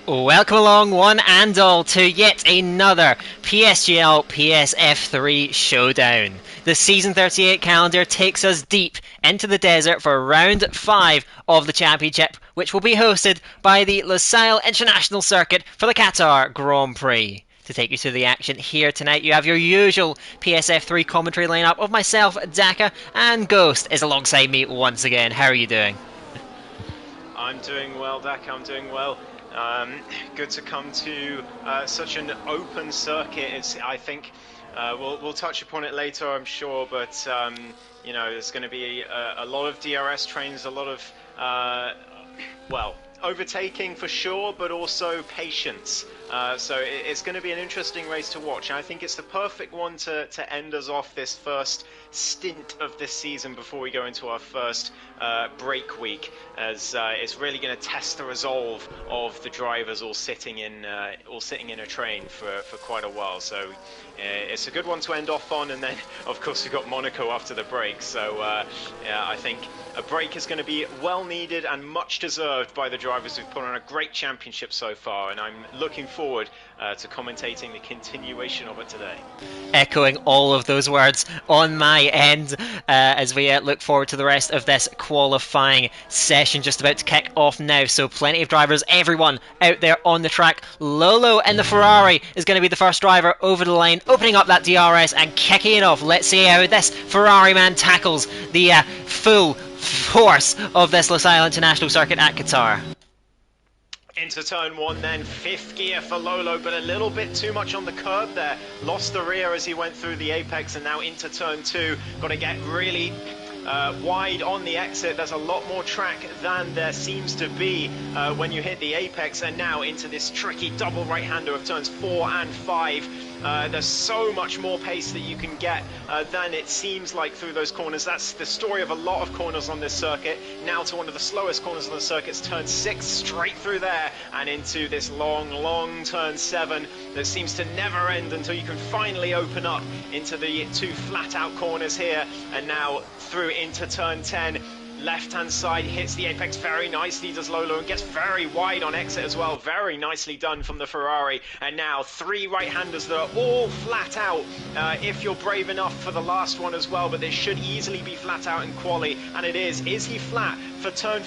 Welcome along, one and all, to yet another PSGL PSF3 showdown. The Season 38 calendar takes us deep into the desert for round 5 of the championship, which will be hosted by the Lusail International Circuit for the Qatar Grand Prix. To take you through the action here tonight, you have your usual PSF3 commentary lineup of myself, Daka, and Ghost is alongside me once again. How are you doing? I'm doing well, Daka, I'm doing well. Good to come to such an open circuit. I think we'll touch upon it later, I'm sure, but you know, there's going to be a lot of DRS trains, a lot of overtaking for sure, but also patience. So it's going to be an interesting race to watch, and I think it's the perfect one to end us off this first stint of this season before we go into our first break week, as it's really going to test the resolve of the drivers all sitting in a train for quite a while. So it's a good one to end off on, and then of course we've got Monaco after the break. So yeah, I think a break is going to be well needed and much deserved by the drivers who've put on a great championship so far, and I'm looking forward to commentating the continuation of it today. Echoing all of those words on my end as we look forward to the rest of this qualifying session just about to kick off now. So plenty of drivers, everyone out there on the track. Lolo in the Ferrari is going to be the first driver over the line, opening up that DRS and kicking it off. Let's see how this Ferrari man tackles the full force of this Lusail International Circuit at Qatar. Into turn 1 then, 5th gear for Lolo, but a little bit too much on the curb there. Lost the rear as he went through the apex, and now into turn 2. Got to get really wide on the exit. There's a lot more track than there seems to be when you hit the apex, and now into this tricky double right-hander of turns 4 and 5. There's so much more pace that you can get than it seems like through those corners. That's the story of a lot of corners on this circuit. Now to one of the slowest corners on the circuit, it's turn 6, straight through there and into this long turn 7 that seems to never end until you can finally open up into the 2 flat-out corners here, and now through into turn 10. Left-hand side hits the apex very nicely, does Lolo, and gets very wide on exit as well. Very nicely done from the Ferrari. And now 3 right-handers that are all flat out if you're brave enough for the last one as well, but they should easily be flat out in quali, and it is. Is he flat for turn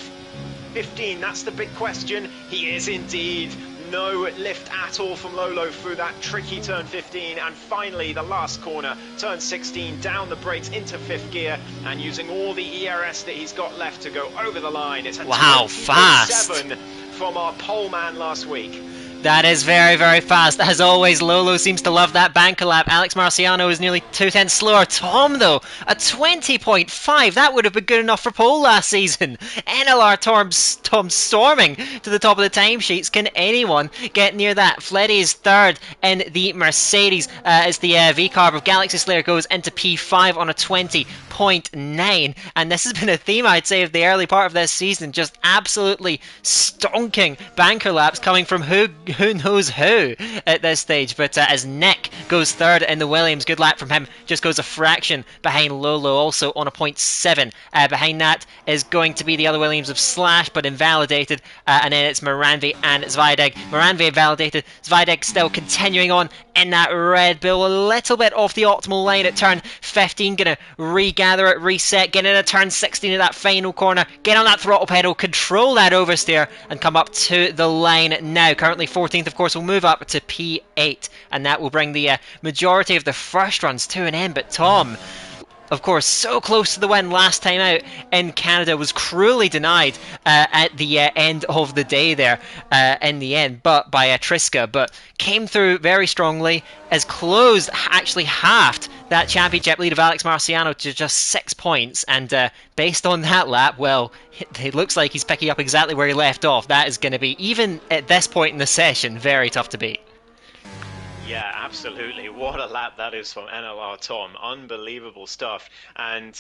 15? That's the big question. He is indeed. No lift at all from Lolo through that tricky turn 15, and finally the last corner, turn 16, down the brakes into 5th gear, and using all the ERS that he's got left to go over the line. It's a wow, fast 7 from our pole man last week. That is very, very fast. As always, Lolo seems to love that banker lap. Alex Marciano is nearly 2/10 slower. Tom, though, a 20.5. That would have been good enough for pole last season. NLR Tom storming to the top of the timesheets. Can anyone get near that? Fleddy is 3rd in the Mercedes as the V-Carb of Galaxy Slayer goes into P5 on a 20.9. And this has been a theme, I'd say, of the early part of this season. Just absolutely stonking banker laps coming from who knows who at this stage. But as Nick goes 3rd in the Williams, good lap from him, just goes a fraction behind Lolo, also on a 0.7. Behind that is going to be the other Williams of Slash, but invalidated, and then it's Moranvi and Zvideg. Moranvi invalidated, Zvideg still continuing on in that Red Bull, a little bit off the optimal line at turn 15, gonna regather it, reset, get into turn 16 of that final corner, get on that throttle pedal, control that oversteer, and come up to the line now. Currently 14th, of course, will move up to P8, and that will bring the majority of the first runs to an end. But Tom, of course, so close to the win last time out in Canada, was cruelly denied at the end of the day there in the end, but by Triska, but came through very strongly, has closed, actually halved that championship lead of Alex Marciano to just 6 points, and based on that lap, well, it looks like he's picking up exactly where he left off. That is going to be, even at this point in the session, very tough to beat. Yeah, absolutely. What a lap that is from NLR Tom. Unbelievable stuff. And,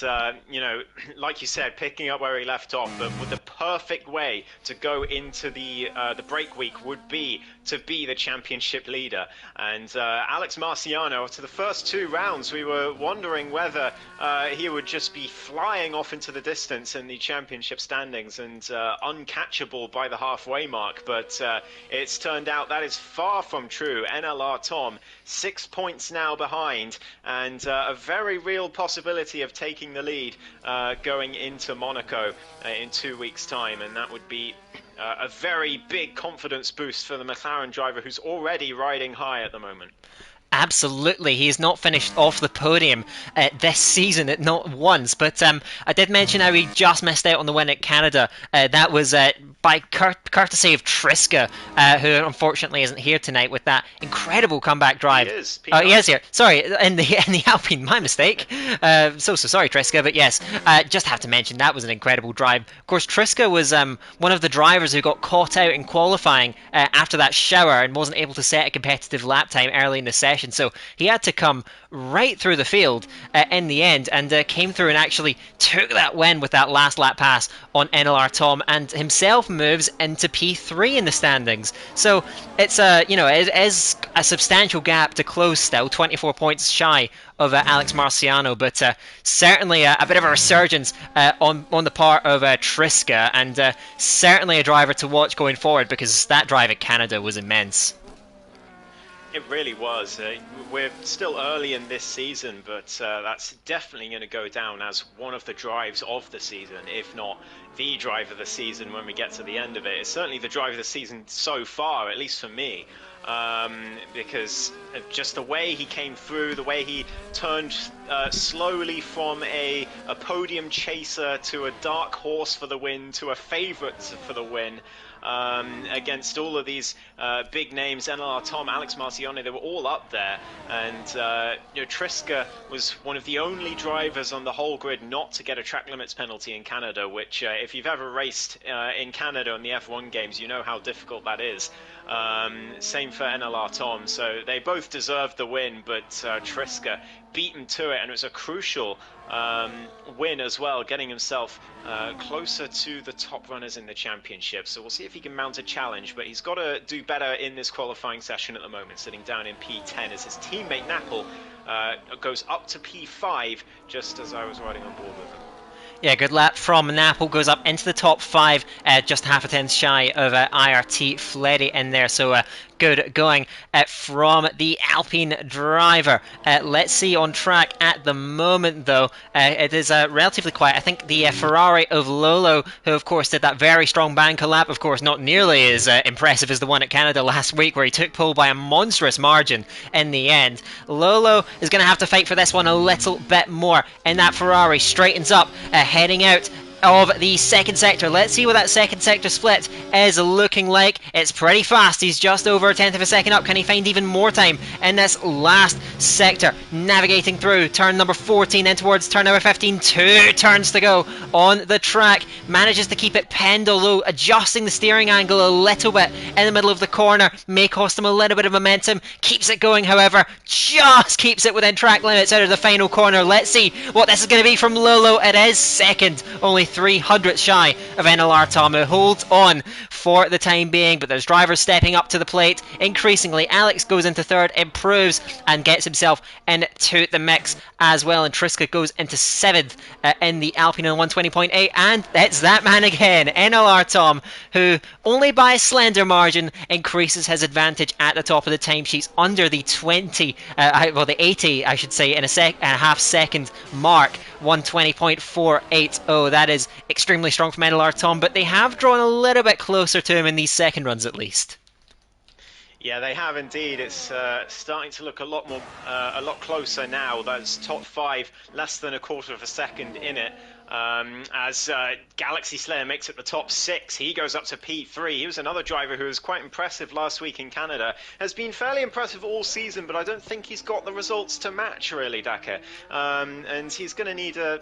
like you said, picking up where he left off, but with the perfect way to go into the break week would be to be the championship leader. And Alex Marciano, after the first 2 rounds, we were wondering whether he would just be flying off into the distance in the championship standings and uncatchable by the halfway mark. But it's turned out that is far from true. NLR Tom, 6 points now behind, and a very real possibility of taking the lead going into Monaco in 2 weeks' time, and that would be a very big confidence boost for the McLaren driver, who's already riding high at the moment. Absolutely, he's not finished off the podium this season, not once. But I did mention how he just missed out on the win at Canada. That was by courtesy of Triska, who unfortunately isn't here tonight with that incredible comeback drive. He is. Oh, he is here. Sorry, in the Alpine, my mistake. So sorry, Triska. But yes, just have to mention that was an incredible drive. Of course, Triska was one of the drivers who got caught out in qualifying after that shower and wasn't able to set a competitive lap time early in the session. So he had to come right through the field in the end, and came through and actually took that win with that last lap pass on NLR Tom, and himself moves into P3 in the standings. So it's it is a substantial gap to close still, 24 points shy of Alex Marciano, but certainly a bit of a resurgence on the part of Triska, and certainly a driver to watch going forward, because that drive at Canada was immense. It really was. We're still early in this season, but that's definitely going to go down as one of the drives of the season, if not the drive of the season when we get to the end of it. It's certainly the drive of the season so far, at least for me, because just the way he came through, the way he turned slowly from a podium chaser to a dark horse for the win to a favourite for the win. Against all of these big names, NLR Tom, Alex Marciano, they were all up there, and Triska was one of the only drivers on the whole grid not to get a track limits penalty in Canada, which if you've ever raced in Canada in the F1 games, you know how difficult that is. Same for NLR Tom, so they both deserved the win, but Triska beat him to it, and it was a crucial win as well, getting himself closer to the top runners in the championship. So we'll see if he can mount a challenge, but he's got to do better in this qualifying session at the moment, sitting down in P10 as his teammate Nappel goes up to P5 just as I was riding on board with him. Yeah, good lap from Nappel, goes up into the top 5, just half a tenth shy of IRT Fleddy in there, so good going from the Alpine driver. Let's see on track at the moment, though. It is relatively quiet. I think the Ferrari of Lolo, who of course did that very strong banker lap, of course not nearly as impressive as the one at Canada last week, where he took pole by a monstrous margin in the end. Lolo is going to have to fight for this one a little bit more, and that Ferrari straightens up, heading out of the second sector. Let's see what that second sector split is looking like. It's pretty fast. He's just over a tenth of a second up. Can he find even more time in this last sector? Navigating through turn number 14 in towards turn number 15. 2 turns to go on the track. Manages to keep it penned, although adjusting the steering angle a little bit in the middle of the corner may cost him a little bit of momentum. Keeps it going, however. Just keeps it within track limits out of the final corner. Let's see what this is going to be from Lolo. It is second, only 300 shy of NLR Tom, who holds on for the time being, but there's drivers stepping up to the plate increasingly. Alex goes into third, improves, and gets himself into the mix as well, and Triska goes into 7th in the Alpine on 120.8, and it's that man again, NLR Tom, who only by a slender margin increases his advantage at the top of the timesheets, under the 80 I should say, in a half second mark. 120.480. That is extremely strong from NLR Tom, but they have drawn a little bit closer to him in these second runs at least. Yeah, they have indeed. It's starting to look a lot closer now. That's top 5, less than a quarter of a second in it. As Galaxy Slayer makes it the top 6, he goes up to P3. He was another driver who was quite impressive last week in Canada. Has been fairly impressive all season, but I don't think he's got the results to match, really, Daka. And he's going to need a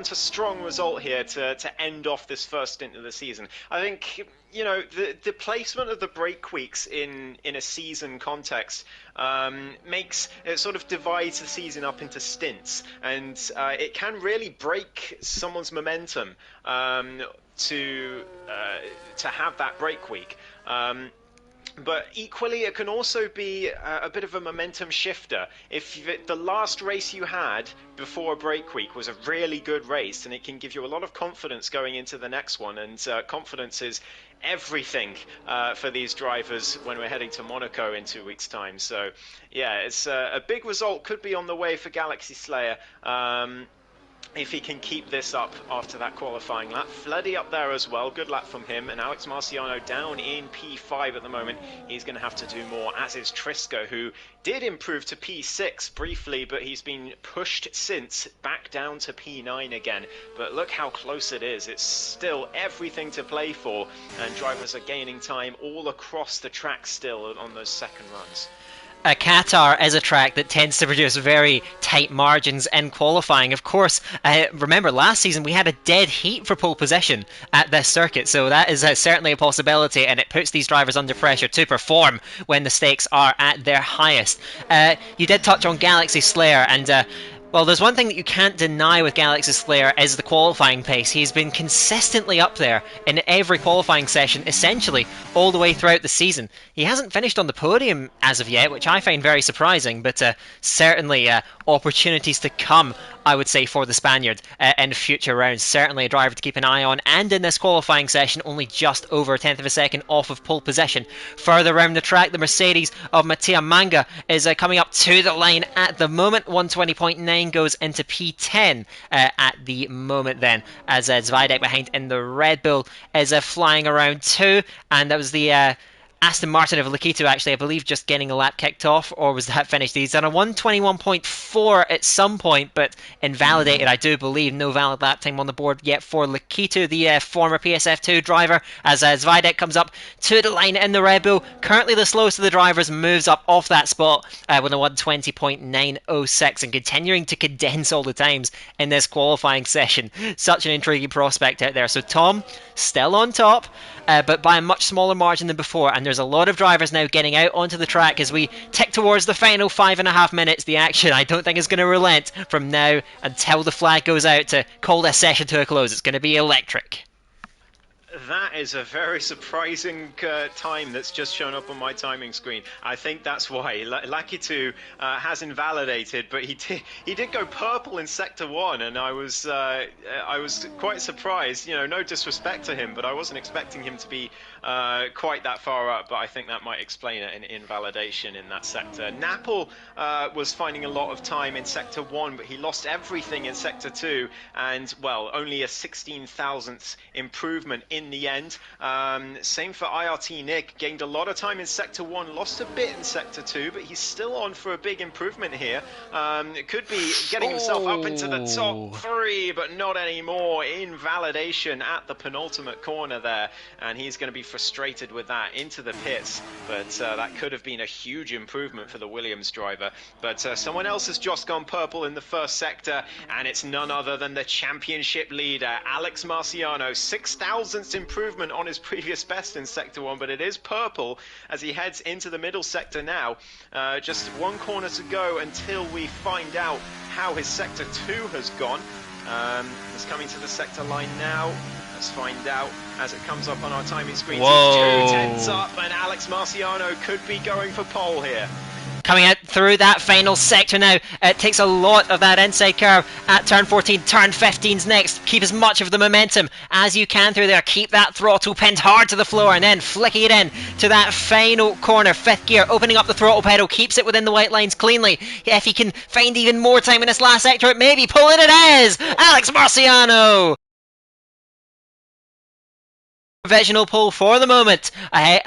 strong result here to end off this first stint of the season. I think you know, the placement of the break weeks in a season context makes it sort of divides the season up into stints, and it can really break someone's momentum to have that break week. But equally, it can also be a bit of a momentum shifter. If the last race you had before a break week was a really good race, and it can give you a lot of confidence going into the next one. And confidence is everything for these drivers when we're heading to Monaco in 2 weeks' time. So, yeah, it's a big result could be on the way for Galaxy Slayer. If he can keep this up after that qualifying lap. Fleddy up there as well, good lap from him, and Alex Marciano down in P5 at the moment. He's going to have to do more, as is Triska, who did improve to P6 briefly, but he's been pushed since back down to P9 again. But look how close it is. It's still everything to play for, and drivers are gaining time all across the track still on those second runs. Qatar is a track that tends to produce very tight margins in qualifying. Of course, remember last season we had a dead heat for pole position at this circuit, so that is certainly a possibility, and it puts these drivers under pressure to perform when the stakes are at their highest. You did touch on Galaxy Slayer, and well, there's one thing that you can't deny with Galaxy Slayer is the qualifying pace. He's been consistently up there in every qualifying session, essentially all the way throughout the season. He hasn't finished on the podium as of yet, which I find very surprising, but certainly opportunities to come, I would say, for the Spaniard in future rounds. Certainly a driver to keep an eye on, and in this qualifying session, only just over a tenth of a second off of pole position. Further around the track, the Mercedes of Mattia Manga is coming up to the line at the moment. 120.9 goes into P10 at the moment then, as Zvidek behind in the Red Bull is flying around too, and that was the Aston Martin of Lakito, actually, I believe, just getting a lap kicked off, or was that finished? He's done a 121.4 at some point, but invalidated, I do believe. No valid lap time on the board yet for Lakito, the former PSF2 driver, as Zvidek comes up to the line in the Red Bull. Currently the slowest of the drivers, moves up off that spot with a 120.906, and continuing to condense all the times in this qualifying session. Such an intriguing prospect out there. So Tom, still on top, but by a much smaller margin than before, and there's a lot of drivers now getting out onto the track as we tick towards the final 5.5 minutes. The action, I don't think, is going to relent from now until the flag goes out to call this session to a close. It's going to be electric. That is a very surprising time that's just shown up on my timing screen. I think that's why Lakitu has invalidated, but he did go purple in sector 1, and I was quite surprised. You know, no disrespect to him, but I wasn't expecting him to be quite that far up. But I think that might explain it, an invalidation in that sector. Napple was finding a lot of time in sector 1, but he lost everything in sector 2, and well, only a 16,000th improvement in the end. Same for IRT Nick, gained a lot of time in sector 1, lost a bit in sector 2, but he's still on for a big improvement here. Could be getting himself up into the top 3, but not anymore. Invalidation at the penultimate corner there, and he's going to be frustrated with that into the pits, but that could have been a huge improvement for the Williams driver. But someone else has just gone purple in the first sector, and it's none other than the championship leader, Alex Marciano. 6,000th improvement on his previous best in sector 1, but it is purple as he heads into the middle sector now. Just one corner to go until we find out how his sector 2 has gone. He's coming to the sector line now. Let's find out as it comes up on our timing screen. Whoa. 2/10 up, and Alex Marciano could be going for pole here. Coming out through that final sector now. It takes a lot of that inside curve at turn 14. Turn 15's next. Keep as much of the momentum as you can through there. Keep that throttle pinned hard to the floor, and then flicking it in to that final corner. 5th gear, opening up the throttle pedal. Keeps it within the white lines cleanly. If he can find even more time in this last sector, it may be pulling it is Alex Marciano. Provisional pole for the moment,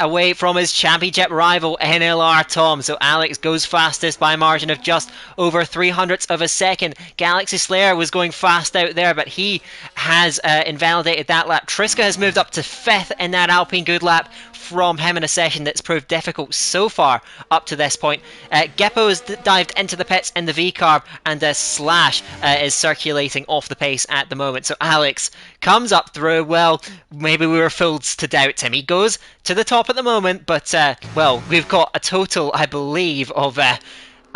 away from his championship rival NLR Tom. So Alex goes fastest by a margin of just over 0.03 of a second. Galaxy Slayer was going fast out there, but he has invalidated that lap. Triska has moved up to 5th in that Alpine Good lap from him in a session that's proved difficult so far up to this point. Geppo has dived into the pits in the V-carb, and Slash is circulating off the pace at the moment. So Alex comes up through. Well, maybe we were fools to doubt him. He goes to the top at the moment, but well, we've got a total, I believe, of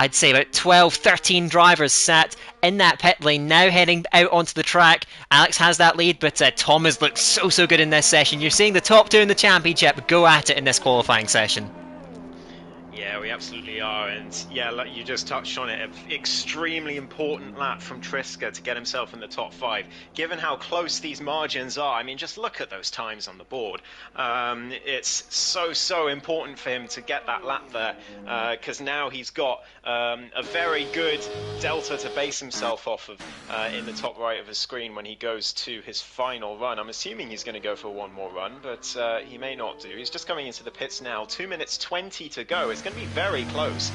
I'd say about 12, 13 drivers sat in that pit lane, now heading out onto the track. Alex has that lead, but Tom has looked so good in this session. You're seeing the top two in the championship go at it in this qualifying session. Yeah, we absolutely are, and yeah, like you just touched on it, an extremely important lap from Triska to get himself in the top 5. Given how close these margins are, I mean, just look at those times on the board. It's so important for him to get that lap there, because now he's got a very good delta to base himself off of in the top right of his screen when he goes to his final run. I'm assuming he's going to go for one more run, but he may not do. He's just coming into the pits now, 2 minutes 20 to go. It's going to be very close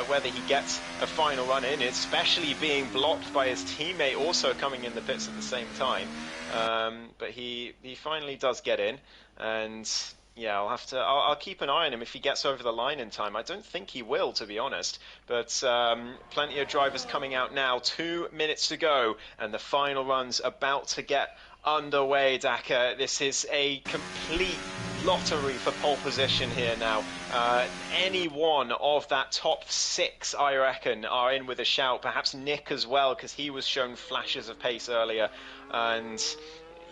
whether he gets a final run in, especially being blocked by his teammate also coming in the pits at the same time. But he finally does get in, and yeah, I'll keep an eye on him if he gets over the line in time. I don't think he will, to be honest, but plenty of drivers coming out now. 2 minutes to go, and the final run's about to get underway, Daka. This is a complete lottery for pole position here now. Any one of that top 6, I reckon, are in with a shout. Perhaps Nick as well, because he was shown flashes of pace earlier. And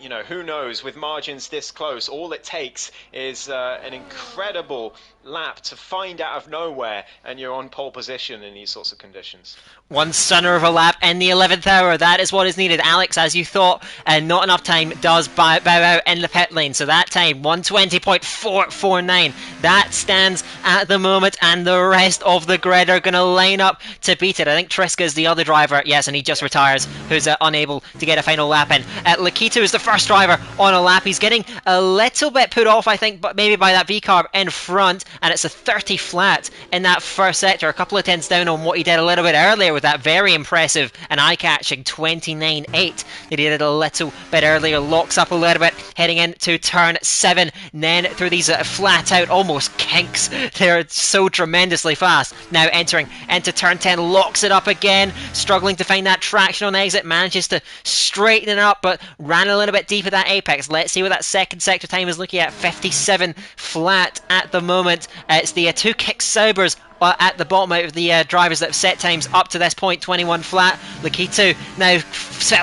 you know, who knows, with margins this close, all it takes is an incredible lap to find out of nowhere, and you're on pole position in these sorts of conditions. One stunner of a lap in the 11th hour. That is what is needed. Alex, as you thought, not enough time does bow out in the pit lane. So that time, 1:20.449. That stands at the moment, and the rest of the grid are going to line up to beat it. I think Triska is the other driver, yes, and he just retires, who's unable to get a final lap in. Lakito is the first driver on a lap. He's getting a little bit put off, I think, but maybe by that V-carb in front, and it's a 30 flat in that first sector, a couple of tenths down on what he did a little bit earlier with that very impressive and eye-catching 29.8 that he did a little bit earlier. Locks up a little bit heading into turn 7, then through these flat out almost kinks. They're so tremendously fast. Now entering into turn 10, locks it up again, struggling to find that traction on exit, manages to straighten it up, but ran a little bit deep at that apex. Let's see what that second sector time is looking at. 57 flat at the moment. It's the 2 kick Saubers at the bottom out of the drivers that have set times up to this point, 21 flat. Lakito now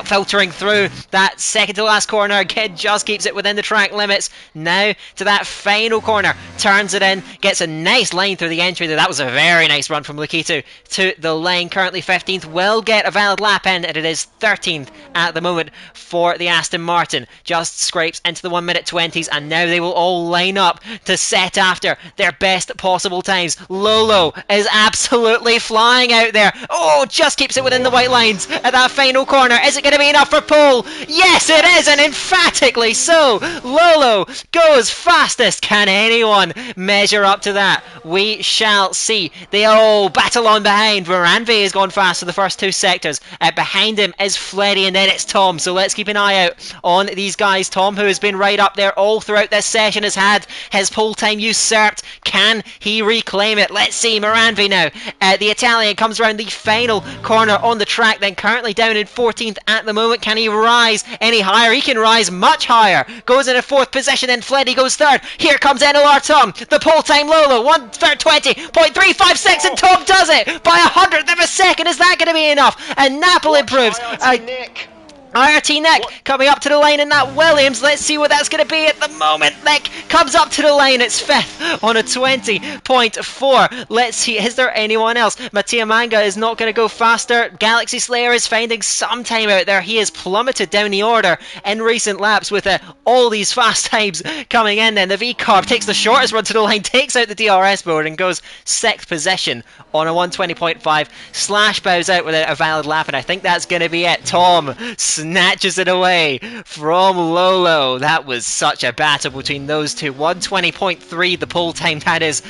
filtering through that second to last corner again, just keeps it within the track limits. Now to that final corner, turns it in, gets a nice line through the entry there. That was a very nice run from Lakito to the lane. Currently 15th, will get a valid lap in, and it is 13th at the moment for the Aston Martin. Just scrapes into the 1 minute 20s, and now they will all line up to set after their best possible times. Lolo is absolutely flying out there. Oh, just keeps it within the white lines at that final corner. Is it going to be enough for pole? Yes, it is, and emphatically so. Lolo goes fastest. Can anyone measure up to that? We shall see. They all battle on behind. Moranve has gone fast for the first 2 sectors. Behind him is Fleddy, and then it's Tom. So let's keep an eye out on these guys. Tom, who has been right up there all throughout this session, has had his pole time usurped. Can he reclaim it? Let's see. Moranve now. The Italian comes around the final corner on the track, then currently down in 14th at the moment. Can he rise any higher? He can rise much higher. Goes in a 4th position, then Fleddy goes 3rd. Here comes NLR Tom. The pole time Lolo, 1:20.356, and Tom does it by 100th of a second. Is that going to be enough? And Napoli improves. Nick. IRT Nick coming up to the lane in that Williams. Let's see what that's going to be at the moment. Nick comes up to the lane. It's 5th on a 20.4. Let's see, is there anyone else? Mattia Manga is not going to go faster. Galaxy Slayer is finding some time out there. He has plummeted down the order in recent laps with all these fast times coming in. Then the V-Carb takes the shortest run to the line, takes out the DRS board, and goes 6th position on a 1:20.5. Slash bows out with a valid lap, and I think that's going to be it. Tom snatches it away from Lolo. That was such a battle between those two. 1:20.3 the pole time, that is.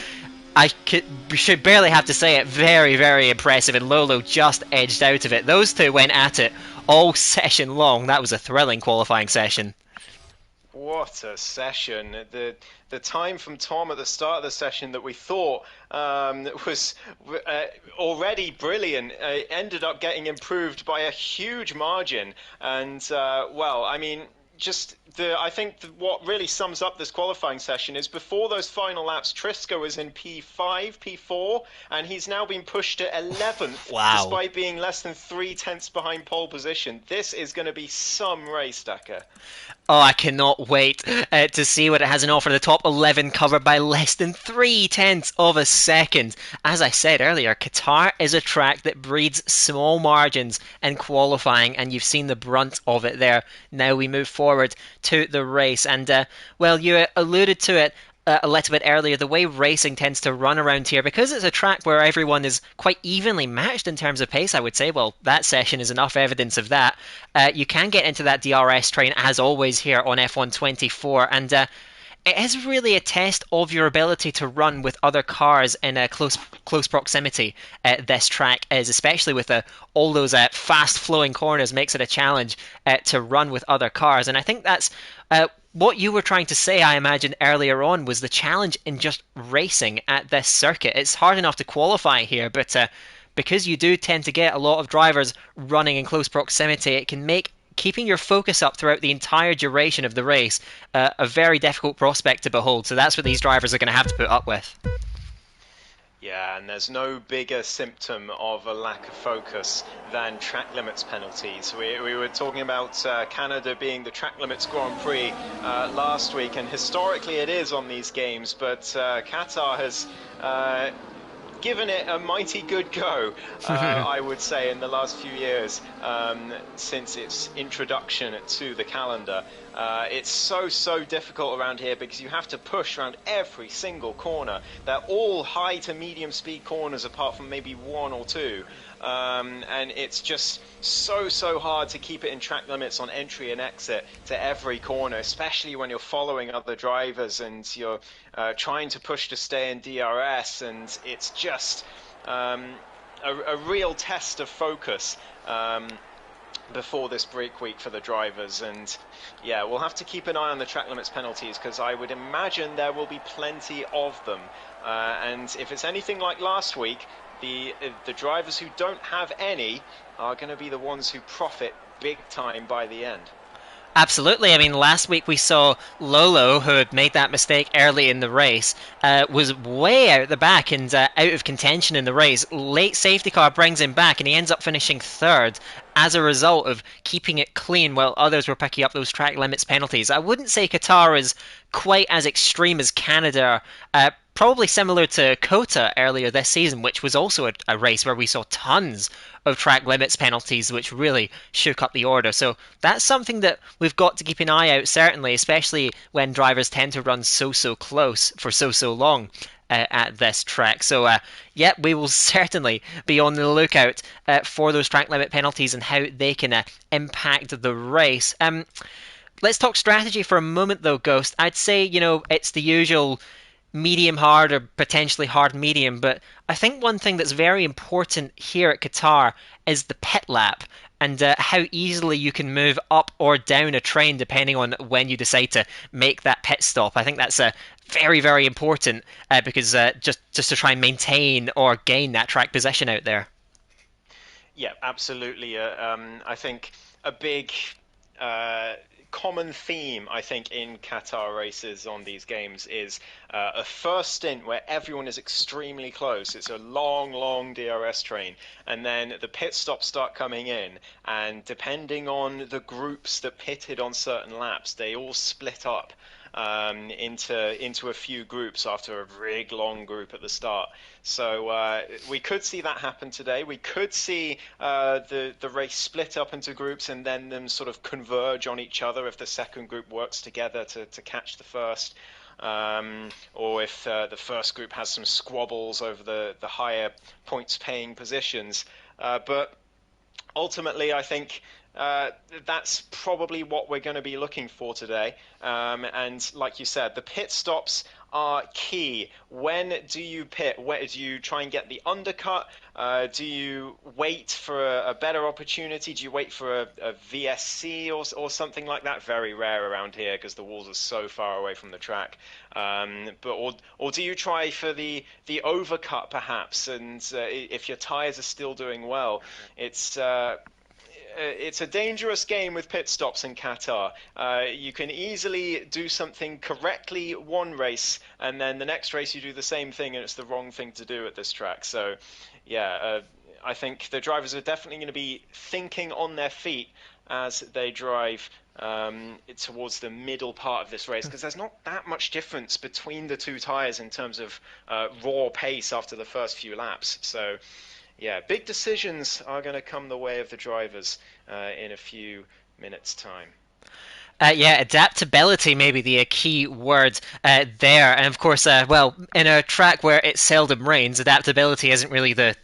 We should barely have to say it. Very, very impressive, and Lolo just edged out of it. Those two went at it all session long. That was a thrilling qualifying session. What a session! The time from Tom at the start of the session that we thought was uh, already brilliant ended up getting improved by a huge margin. And well, I mean, I think what really sums up this qualifying session is before those final laps, Trisco was in P5, P4, and he's now been pushed to 11th Wow. despite being less than 3 tenths behind pole position. This is going to be some race, Decker. Oh, I cannot wait to see what it has in offer. The top 11 covered by less than 3 tenths of a second. As I said earlier, Qatar is a track that breeds small margins in qualifying, and you've seen the brunt of it there. Now we move forward to the race, and well, you alluded to it a little bit earlier, the way racing tends to run around here, because it's a track where everyone is quite evenly matched in terms of pace, I would say. Well, that session is enough evidence of that. You can get into that DRS train, as always, here on F124, and it is really a test of your ability to run with other cars in a close proximity. This track is, especially with all those fast flowing corners, makes it a challenge to run with other cars, and I think that's what you were trying to say, I imagine, earlier on, was the challenge in just racing at this circuit. It's hard enough to qualify here, but because you do tend to get a lot of drivers running in close proximity, it can make keeping your focus up throughout the entire duration of the race a very difficult prospect to behold. So that's what these drivers are going to have to put up with. Yeah, and there's no bigger symptom of a lack of focus than track limits penalties. We were talking about Canada being the track limits Grand Prix last week, and historically it is on these games, but Qatar has given it a mighty good go, I would say, in the last few years since its introduction to the calendar. It's so difficult around here because you have to push around every single corner. They're all high to medium speed corners apart from maybe one or two. And it's just so hard to keep it in track limits on entry and exit to every corner, especially when you're following other drivers and you're trying to push to stay in DRS, and it's just a real test of focus before this break week for the drivers. And yeah, we'll have to keep an eye on the track limits penalties because I would imagine there will be plenty of them. And if it's anything like last week, the drivers who don't have any are going to be the ones who profit big time by the end. Absolutely. I mean, last week we saw Lolo, who had made that mistake early in the race, was way out the back and out of contention in the race. Late safety car brings him back, and he ends up finishing third as a result of keeping it clean while others were picking up those track limits penalties. I wouldn't say Qatar is quite as extreme as Canada. Probably similar to Kota earlier this season, which was also a race where we saw tons of track limits penalties, which really shook up the order. So that's something that we've got to keep an eye out, certainly, especially when drivers tend to run so close for so long at this track. So, yeah, we will certainly be on the lookout for those track limit penalties and how they can impact the race. Let's talk strategy for a moment, though, Ghost. I'd say, it's the usual medium hard or potentially hard medium, but I think one thing that's very important here at Qatar is the pit lap and how easily you can move up or down a train depending on when you decide to make that pit stop. I think that's very important because just to try and maintain or gain that track position out there. Yeah, absolutely. I think a big common theme, I think, in Qatar races on these games is a first stint where everyone is extremely close. It's a long DRS train, and then the pit stops start coming in, and depending on the groups that pitted on certain laps, they all split up into a few groups after a big long group at the start. So we could see that happen today. We could see the race split up into groups and then them sort of converge on each other if the second group works together to catch the first. Or if the first group has some squabbles over the higher points paying positions. But ultimately, I think that's probably what we're going to be looking for today. And like you said, the pit stops are key. When do you pit? Where do you try and get the undercut? Do you wait for a better opportunity? Do you wait for a VSC or something like that? Very rare around here because the walls are so far away from the track. Or do you try for the overcut perhaps? And if your tires are still doing well, it's a dangerous game with pit stops in Qatar. You can easily do something correctly one race, and then the next race you do the same thing, and it's the wrong thing to do at this track. So, yeah, I think the drivers are definitely going to be thinking on their feet as they drive towards the middle part of this race, because there's not that much difference between the two tires in terms of raw pace after the first few laps. So yeah, big decisions are going to come the way of the drivers in a few minutes' time. Yeah, adaptability may be the key word there. And of course, well, in a track where it seldom rains, adaptability isn't really the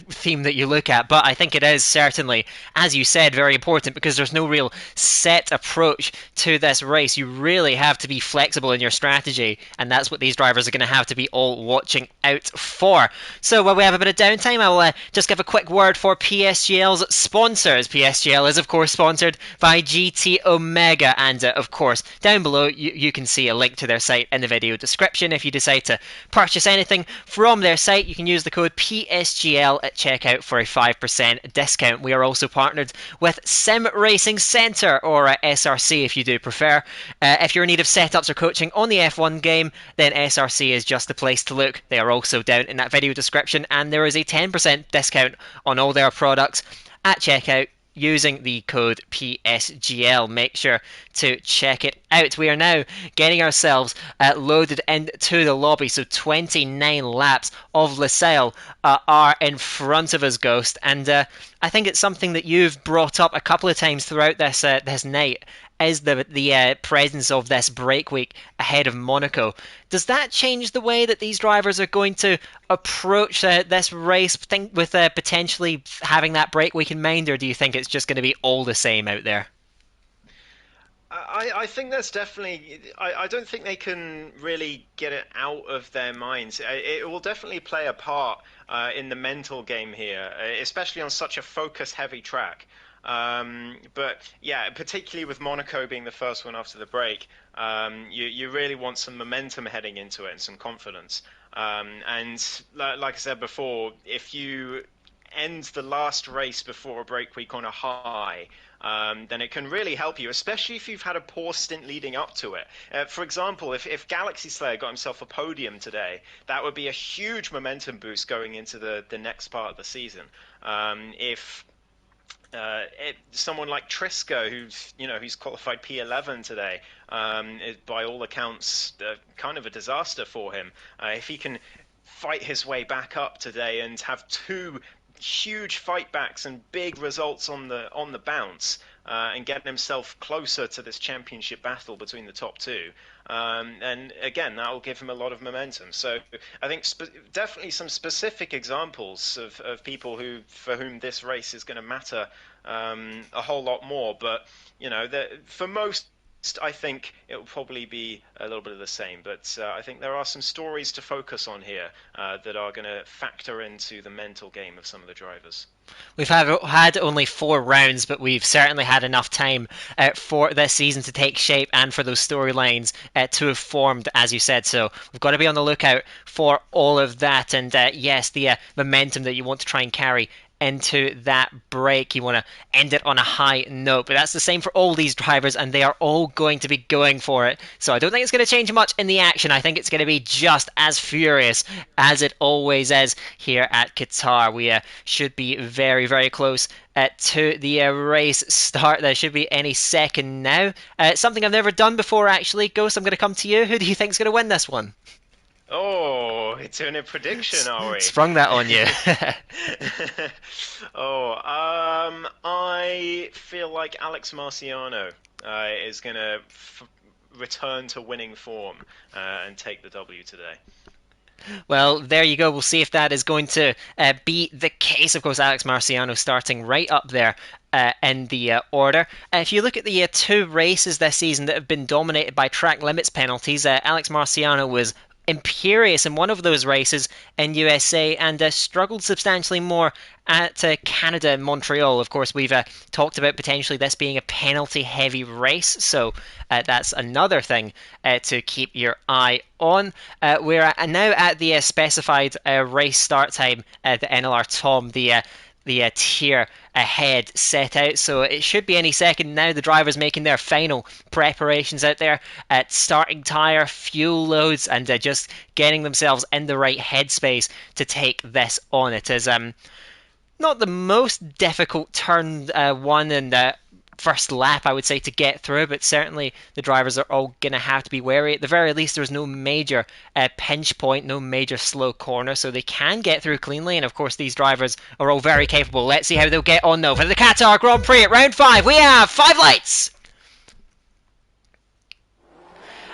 theme that you look at. But I think it is certainly, as you said, very important because there's no real set approach to this race. You really have to be flexible in your strategy. And that's what these drivers are going to have to be all watching out for. So while we have a bit of downtime, I will just give a quick word for PSGL's sponsors. PSGL is, of course, sponsored by GT Omega. And of course, down below you can see a link to their site in the video description. If you decide to purchase anything from their site, you can use the code PSGL at checkout for a 5% discount. We are also partnered with Sim Racing Centre, or SRC if you do prefer. If you're in need of setups or coaching on the F1 game, then SRC is just the place to look. They are also down in that video description, and there is a 10% discount on all their products at checkout using the code PSGL. Make sure to check it out. We are now getting ourselves loaded into the lobby, so 29 laps of Losail are in front of us, Ghost, and I think it's something that you've brought up a couple of times throughout this night, is the presence of this break week ahead of Monaco. Does that change the way that these drivers are going to approach this race with potentially having that break week in mind, or do you think it's just going to be all the same out there? I think that's definitely. I don't think they can really get it out of their minds. It will definitely play a part in the mental game here, especially on such a focus-heavy track. But yeah, particularly with Monaco being the first one after the break, you really want some momentum heading into it and some confidence. And like I said before, if you end the last race before a break week on a high, then it can really help you, especially if you've had a poor stint leading up to it. For example, if Galaxy Slayer got himself a podium today, that would be a huge momentum boost going into the next part of the season. If someone like Triska, who's qualified P11 today, is by all accounts kind of a disaster for him. If he can fight his way back up today and have two huge fight backs and big results on the bounce, and getting himself closer to this championship battle between the top two. And again, that will give him a lot of momentum. So I think definitely some specific examples of people for whom this race is going to matter a whole lot more. But for most, I think it will probably be a little bit of the same, but I think there are some stories to focus on here that are going to factor into the mental game of some of the drivers. We've had only 4 rounds, but we've certainly had enough time for this season to take shape and for those storylines to have formed, as you said. So we've got to be on the lookout for all of that. And yes, the momentum that you want to try and carry into that break. You want to end it on a high note, but that's the same for all these drivers, and they are all going to be going for it. So I don't think it's going to change much in the action. I think it's going to be just as furious as it always is here at Qatar. We should be very, very close to the race start. There should be any second now. Something I've never done before, actually. Ghost, I'm going to come to you. Who do you think is going to win this one? Oh, it's in a prediction, are we? Sprung that on you. I feel like Alex Marciano is going to return to winning form and take the W today. Well, there you go. We'll see if that is going to be the case. Of course, Alex Marciano starting right up there in the order. If you look at the two races this season that have been dominated by track limits penalties, Alex Marciano was imperious in one of those races in USA and struggled substantially more at Canada and Montreal. Of course, we've talked about potentially this being a penalty-heavy race, so that's another thing to keep your eye on. We're now at the specified race start time at the NLR Tom, the tier ahead set out, so it should be any second now. The drivers making their final preparations out there at starting tyre, fuel loads, and just getting themselves in the right headspace to take this on. It is not the most difficult turn one and first lap, I would say, to get through, but certainly the drivers are all going to have to be wary. At the very least, there's no major pinch point, no major slow corner, so they can get through cleanly, and of course these drivers are all very capable. Let's see how they'll get on though. For the Qatar Grand Prix at round 5, we have 5 lights!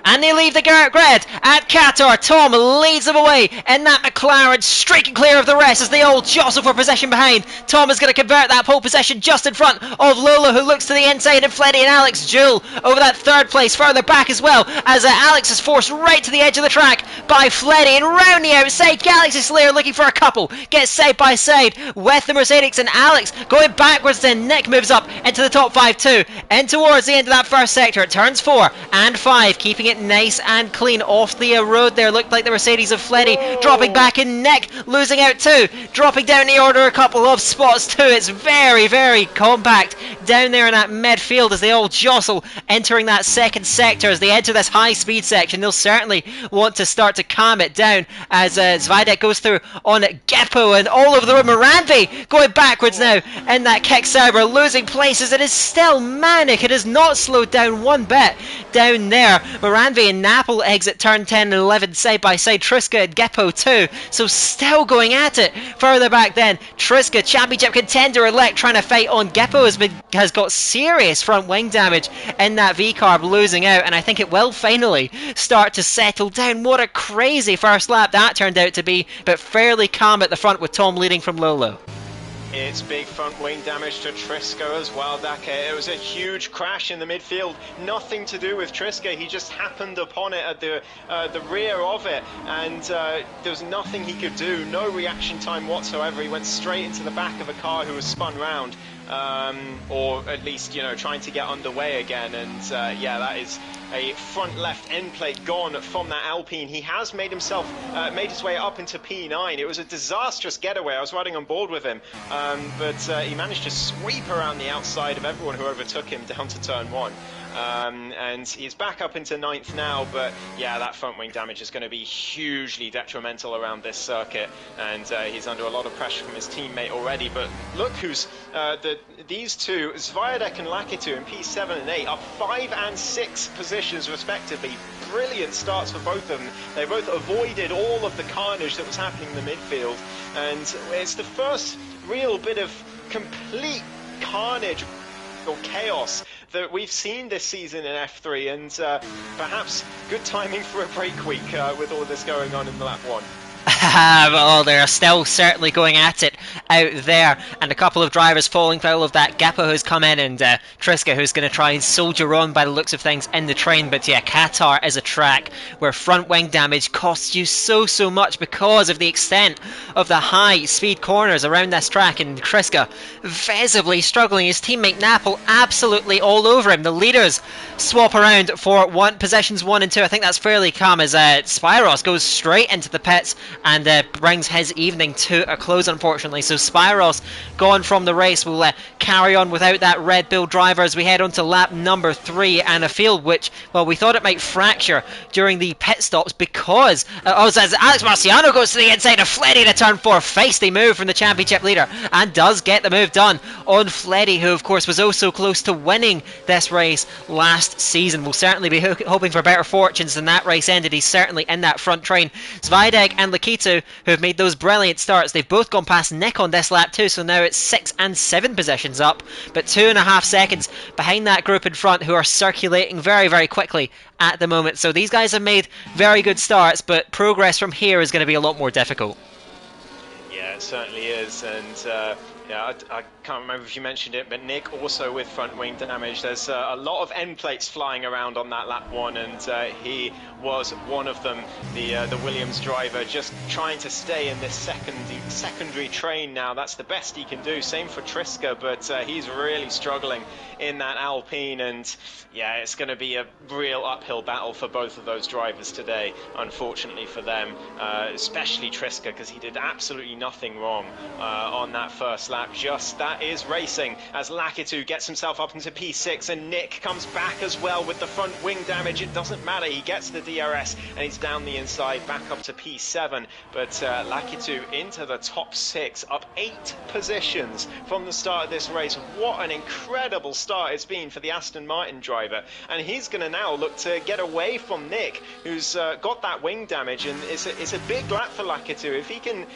And they leave the grid at Qatar. Tom leads them away in that McLaren, streaking clear of the rest as they all jostle for possession behind. Tom is going to convert that pole position just in front of Lola, who looks to the inside, and Fleddy and Alex duel over that third place further back as well, as Alex is forced right to the edge of the track by Fleddy, and round the outside, Galaxy Slayer looking for a couple, gets side by side with the Mercedes, and Alex going backwards. Then Nick moves up into the top 5 too, and towards the end of that first sector, it turns 4 and 5, keeping it nice and clean off the road there. Looked like the Mercedes of Fleddy dropping back, and Nick losing out too, dropping down the order a couple of spots too. It's very, very compact down there in that midfield as they all jostle entering that second sector as they enter this high speed section. They'll certainly want to start to calm it down as Zvidek goes through on Geppo and all over the road. Moranvi going backwards now in that kick cyber, losing places. It is still manic. It has not slowed down one bit down there. Moranvi and Napple exit turn 10 and 11 side by side. Triska and Geppo too, so still going at it. Further back then, Triska, championship contender elect, trying to fight on. Geppo has got serious front wing damage in that V-carb, losing out, and I think it will finally start to settle down. What a crazy first lap that turned out to be, but fairly calm at the front with Tom leading from Lolo. It's big front wing damage to Triska as well, Daka. It was a huge crash in the midfield. Nothing to do with Triska. He just happened upon it at the rear of it, and there was nothing he could do. No reaction time whatsoever. He went straight into the back of a car who was spun round, or at least, you know, trying to get underway again. And yeah, that is a front left end plate gone from that Alpine. He has made his way up into P9. It was a disastrous getaway. I was riding on board with him, but he managed to sweep around the outside of everyone who overtook him down to turn 1. And he's back up into 9th now, but yeah, that front wing damage is going to be hugely detrimental around this circuit, and he's under a lot of pressure from his teammate already. But look who's these two, Zviadek and Lakitu in P7 and 8, are 5 and 6 positions respectively. Brilliant starts for both of them. They both avoided all of the carnage that was happening in the midfield, and it's the first real bit of complete carnage or chaos that we've seen this season in F3, and perhaps good timing for a break week with all this going on in lap 1. Well, they're still certainly going at it out there, and a couple of drivers falling foul of that. Geppo who's come in, and Triska who's going to try and soldier on by the looks of things in the train. But yeah, Qatar is a track where front wing damage costs you so much because of the extent of the high speed corners around this track, and Triska visibly struggling. His teammate Napple absolutely all over him. The leaders swap around for positions 1 and 2. I think that's fairly calm as Spyros goes straight into the pits and brings his evening to a close, unfortunately. So Spyros gone from the race. Will carry on without that Red Bull driver as we head on to lap number 3, and a field which, well, we thought it might fracture during the pit stops because as Alex Marciano goes to the inside of Fleddy to turn 4. Feisty move from the championship leader, and does get the move done on Fleddy, who of course was oh so close to winning this race last season. We'll certainly be hoping for better fortunes than that race ended. He's certainly in that front train. Zvidek and Lakitu, who have made those brilliant starts, they've both gone past Nick on this lap too, so now it's 6 and 7 positions up, but 2.5 seconds behind that group in front who are circulating very quickly at the moment. So these guys have made very good starts, but progress from here is going to be a lot more difficult. Yeah, it certainly is, and Yeah, I can't remember if you mentioned it, but Nick also with front wing damage. There's a lot of end plates flying around on that lap one, and he was one of them. The Williams driver just trying to stay in this secondary train now. That's the best he can do. Same for Triska, but he's really struggling in that Alpine, and yeah, it's going to be a real uphill battle for both of those drivers today, unfortunately for them, especially Triska, because he did absolutely nothing wrong on that first lap. Just that is racing as Lakitu gets himself up into P6, and Nick comes back as well with the front wing damage. It doesn't matter, he gets the DRS and he's down the inside back up to P7, but Lakitu into the top 6, up 8 positions from the start of this race. What an incredible start it's been for the Aston Martin driver, and he's going to now look to get away from Nick, who's got that wing damage, and it's a big lap for Lakitu. If he can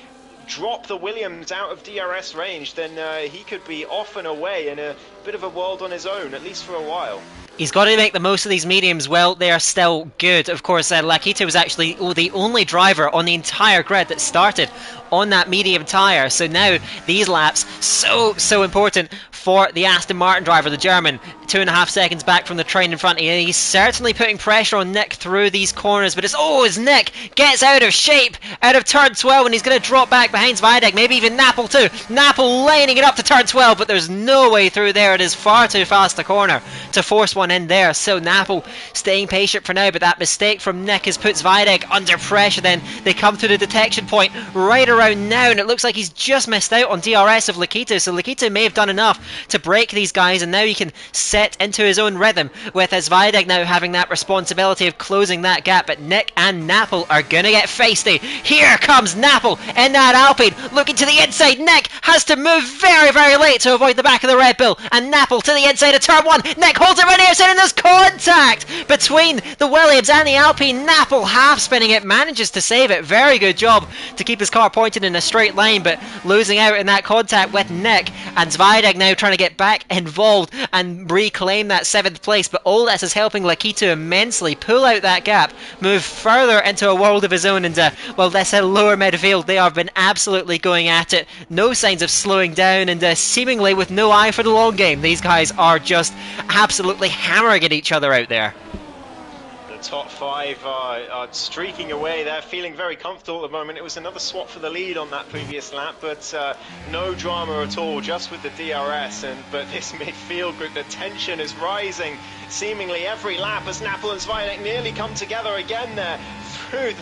drop the Williams out of DRS range, then he could be off and away in a bit of a world on his own, at least for a while. He's got to make the most of these mediums while they are still good. Of course, Lakitu was actually the only driver on the entire grid that started on that medium tyre. So now these laps, so important for the Aston Martin driver, the German. 2.5 seconds back from the train in front of you. He's certainly putting pressure on Nick through these corners, but it's as Nick gets out of shape, out of turn 12, and he's going to drop back behind Zvidek, maybe even Napple too. Napple lining it up to turn 12, but there's no way through there. It is far too fast a corner to force one in there. So Napple staying patient for now, but that mistake from Nick has put Zvidek under pressure. Then they come to the detection point right around now, and it looks like he's just missed out on DRS of Lakitu. So Lakitu may have done enough to break these guys, and now he can set into his own rhythm, with Zvidek now having that responsibility of closing that gap. But Nick and Napple are gonna get feisty. Here comes Napple in that Alpine, looking to the inside. Nick has to move very, very late to avoid the back of the Red Bull, and Napple to the inside of turn 1. Nick holds it right here, and there's contact between the Williams and the Alpine. Napple half spinning it, manages to save it. Very good job to keep his car pointed in a straight line, but losing out in that contact with Nick, and Zvidek now trying to get back involved and reclaim that 7th place. But all this is helping Lakitu immensely pull out that gap, move further into a world of his own, and well, this lower midfield, they have been absolutely going at it. No signs of slowing down, and seemingly with no eye for the long game. These guys are just absolutely hammering at each other out there. The top 5 are streaking away. They're feeling very comfortable at the moment. It was another swap for the lead on that previous lap, but no drama at all, just with the DRS. But this midfield group, the tension is rising seemingly every lap as Napple and Zvidek nearly come together again there through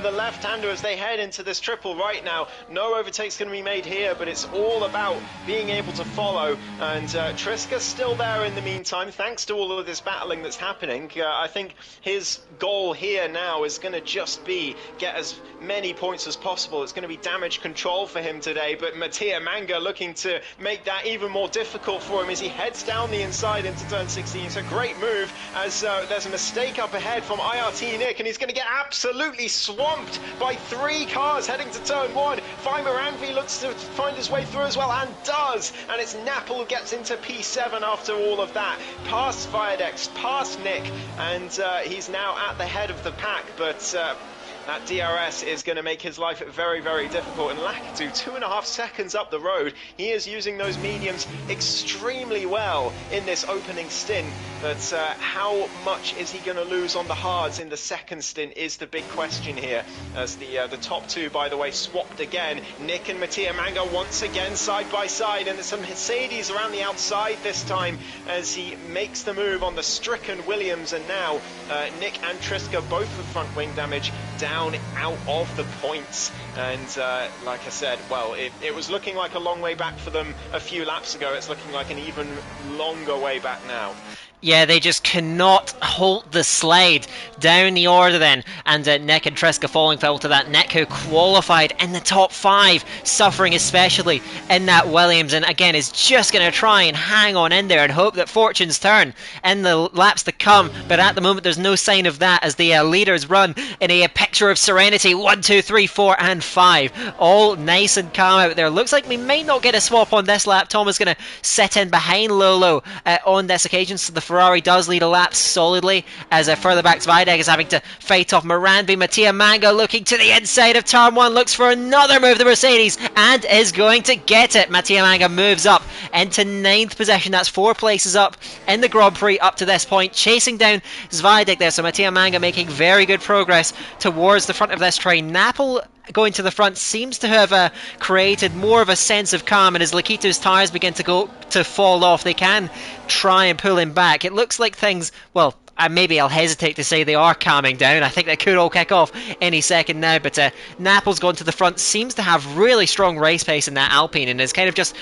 the left-hander as they head into this triple right now. No overtakes going to be made here, but it's all about being able to follow, and Triska's still there in the meantime, thanks to all of this battling that's happening. I think his goal here now is going to just be get as many points as possible. It's going to be damage control for him today, but Mattia Manga looking to make that even more difficult for him as he heads down the inside into turn 16. It's a great move as there's a mistake up ahead from IRT Nick, and he's going to get absolutely swamped by 3 cars heading to turn 1. Feimer Anvi looks to find his way through as well, and does, and it's Napple who gets into P7 after all of that, past Viadex, past Nick, and he's now at the head of the pack, but that DRS is going to make his life very, very difficult. And Lakitu, 2.5 seconds up the road, he is using those mediums extremely well in this opening stint. But how much is he going to lose on the hards in the second stint is the big question here. As the top 2, by the way, swapped again. Nick and Mattia Manga once again side by side, and there's some Mercedes around the outside this time as he makes the move on the stricken Williams. And now Nick and Triska both with front wing damage down out of the points, and like I said, well, it was looking like a long way back for them a few laps ago. It's looking like an even longer way back now. Yeah, they just cannot hold the slide down the order then, and Nick and Triska falling foul to that. Nick, who qualified in the top 5, suffering especially in that Williams, and again is just going to try and hang on in there and hope that fortunes turn in the laps to come, but at the moment there's no sign of that as the leaders run in a picture of serenity. 1, 2, 3, 4 and 5, all nice and calm out there. Looks like we may not get a swap on this lap. Tom is going to sit in behind Lolo on this occasion, so the Ferrari does lead a lap solidly, as further back Zweidegg is having to fight off Moranby. Mattia Mango looking to the inside of turn 1, looks for another move, the Mercedes, and is going to get it. Mattia Mango moves up into 9th position. That's 4 places up in the Grand Prix up to this point, chasing down Zweidegg there. So Mattia Mango making very good progress towards the front of this train. Napple going to the front seems to have created more of a sense of calm, and as Lakito's tyres begin to fall off, they can try and pull him back. It looks like things, well, maybe I'll hesitate to say they are calming down. I think they could all kick off any second now, but Napple's gone to the front, seems to have really strong race pace in that Alpine, and is kind of just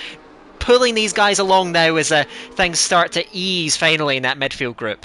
pulling these guys along now as things start to ease finally in that midfield group.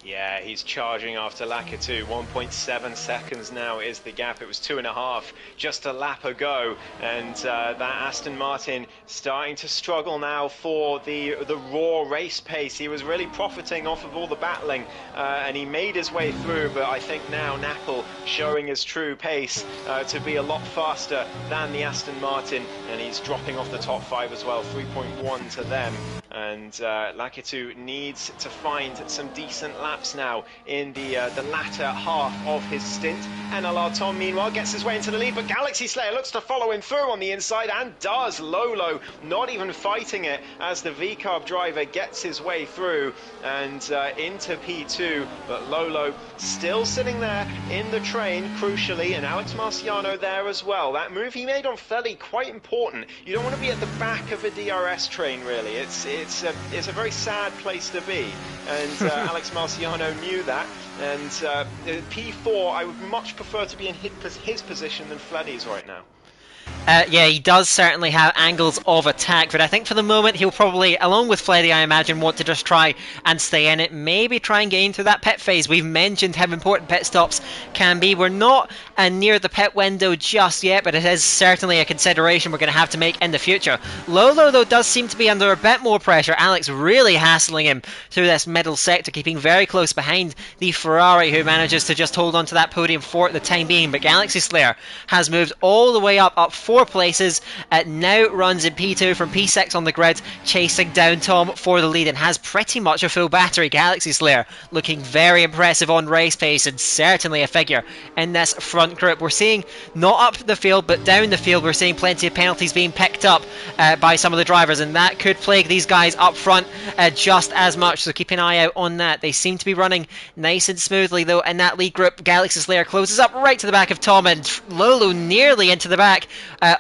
Yeah, he's charging after Lakitu. 1.7 seconds now is the gap. It was 2.5 just a lap ago, and that Aston Martin starting to struggle now for the raw race pace. He was really profiting off of all the battling, and he made his way through, but I think now Napple showing his true pace to be a lot faster than the Aston Martin, and he's dropping off the top 5 as well, 3.1 to them. And Lakitu needs to find some decent laps now in the latter half of his stint. NLR Tom, meanwhile, gets his way into the lead, but Galaxy Slayer looks to follow him through on the inside, and does. Lolo not even fighting it as the V-Carb driver gets his way through and into P2, but Lolo still sitting there in the train, crucially, and Alex Marciano there as well. That move he made on Feli, quite important. You don't want to be at the back of a DRS train, really. It's a very sad place to be, and Alex Marciano knew that, and P4, I would much prefer to be in his position than Fleddy's right now. Yeah, he does certainly have angles of attack, but I think for the moment he'll probably, along with Fleddy, I imagine, want to just try and stay in it, maybe try and get into that pit phase. We've mentioned how important pit stops can be. We're not near the pit window just yet, but it is certainly a consideration we're going to have to make in the future. Lolo, though, does seem to be under a bit more pressure. Alex really hassling him through this middle sector, keeping very close behind the Ferrari, who manages to just hold on to that podium for the time being, but Galaxy Slayer has moved all the way up 4 places, now runs in P2 from P6 on the grid, chasing down Tom for the lead, and has pretty much a full battery. Galaxy Slayer looking very impressive on race pace, and certainly a figure in this front group. We're seeing, not up the field, but down the field, we're seeing plenty of penalties being picked up by some of the drivers, and that could plague these guys up front just as much, so keep an eye out on that. They seem to be running nice and smoothly, though, in that lead group. Galaxy Slayer closes up right to the back of Tom, and Lolo nearly into the back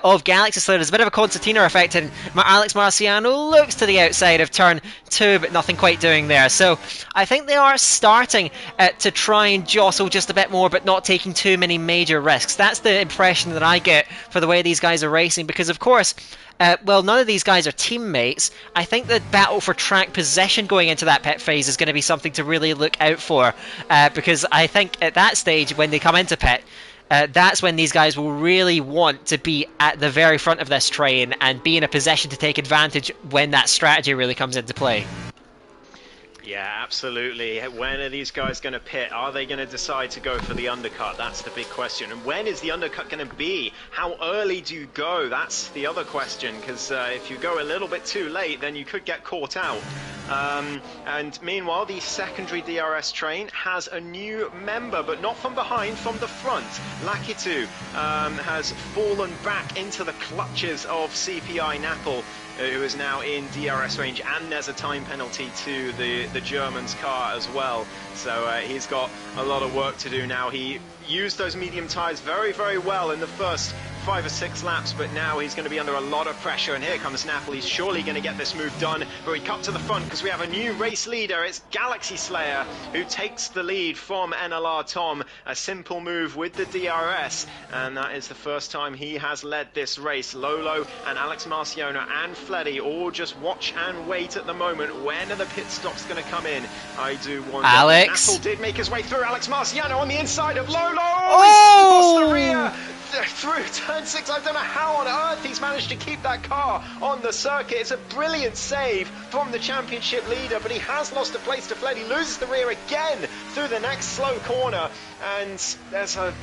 of Galaxy Slayer. There's a bit of a concertina effect, and Alex Marciano looks to the outside of turn 2, but nothing quite doing there. So I think they are starting to try and jostle just a bit more, but not taking too many major risks. That's the impression that I get for the way these guys are racing, because of course, well, none of these guys are teammates. I think the battle for track position going into that pit phase is going to be something to really look out for, because I think at that stage, when they come into pit, that's when these guys will really want to be at the very front of this train and be in a position to take advantage when that strategy really comes into play. Yeah, absolutely. When are these guys going to pit? Are they going to decide to go for the undercut? That's the big question. And when is the undercut going to be? How early do you go? That's the other question, because if you go a little bit too late, then you could get caught out. And meanwhile, the secondary DRS train has a new member, but not from behind, from the front. Lakitu has fallen back into the clutches of CPI Napple, who is now in DRS range, and there's a time penalty to the German's car as well. So he's got a lot of work to do now. He used those medium tyres very, very well in the first 5 or 6 laps, but now he's going to be under a lot of pressure, and here comes Napple. He's surely going to get this move done, but we cut to the front because we have a new race leader. It's Galaxy Slayer who takes the lead from NLR Tom. A simple move with the DRS, and that is the first time he has led this race. Lolo and Alex Marciano and Fleddy all just watch and wait at the moment. When are the pit stops going to come in? I do wonder. Alex? Napple did make his way through. Alex Marciano on the inside of Lolo. Oh! He's lost the rear through turn 6. I don't know how on earth he's managed to keep that car on the circuit. It's a brilliant save from the championship leader, but he has lost a place to Fleddy. Loses the rear again through the next slow corner, and there's a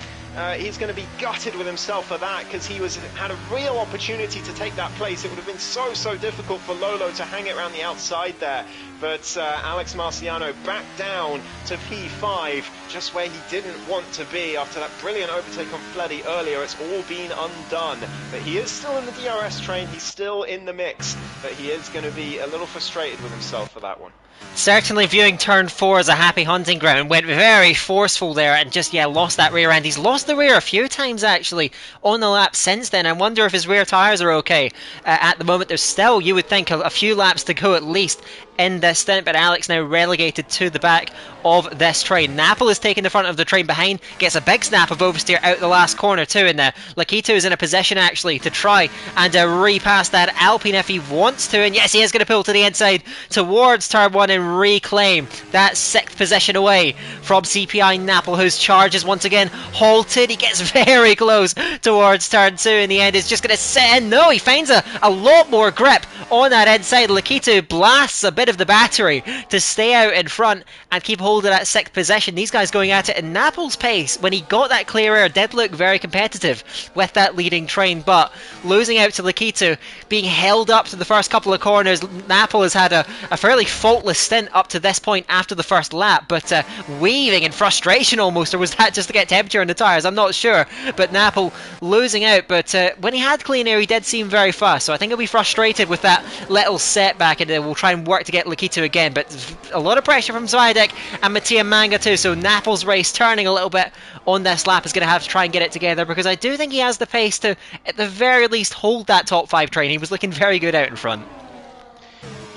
he's going to be gutted with himself for that, because he had a real opportunity to take that place. It would have been so difficult for Lolo to hang it around the outside there. But Alex Marciano back down to P5, just where he didn't want to be after that brilliant overtake on Fleddy earlier. It's all been undone. But he is still in the DRS train, he's still in the mix, but he is going to be a little frustrated with himself for that one. Certainly viewing turn 4 as a happy hunting ground. Went very forceful there and just, lost that rear end. He's lost the rear a few times actually on the lap since then. I wonder if his rear tyres are okay. At the moment there's still, you would think, a few laps to go at least in this stint, but Alex now relegated to the back of this train. Napple is taking the front of the train behind, gets a big snap of oversteer out the last corner too, and Lakito is in a position actually to try and repass that Alpine if he wants to, and yes, he is going to pull to the inside towards turn 1 and reclaim that 6th position away from CPI Napple, whose charge is once again halted. He gets very close towards turn 2 in the end, is just going to sit in. No, he finds a lot more grip on that inside. Lakito blasts a bit of the battery to stay out in front and keep hold of that 6th position. These guys going at it in Napple's pace when he got that clear air did look very competitive with that leading train, but losing out to Lakito, being held up to the first couple of corners. Napple has had a fairly faultless stint up to this point after the first lap, but weaving in frustration almost, or was that just to get temperature in the tyres? I'm not sure, but Napple losing out, but when he had clean air he did seem very fast, so I think he'll be frustrated with that little setback, and we'll try and work to get Lakito again, but a lot of pressure from Zvidek and Mattia Manga too, so Napple's race turning a little bit on this lap is going to have to try and get it together, because I do think he has the pace to at the very least hold that top 5 train. He was looking very good out in front.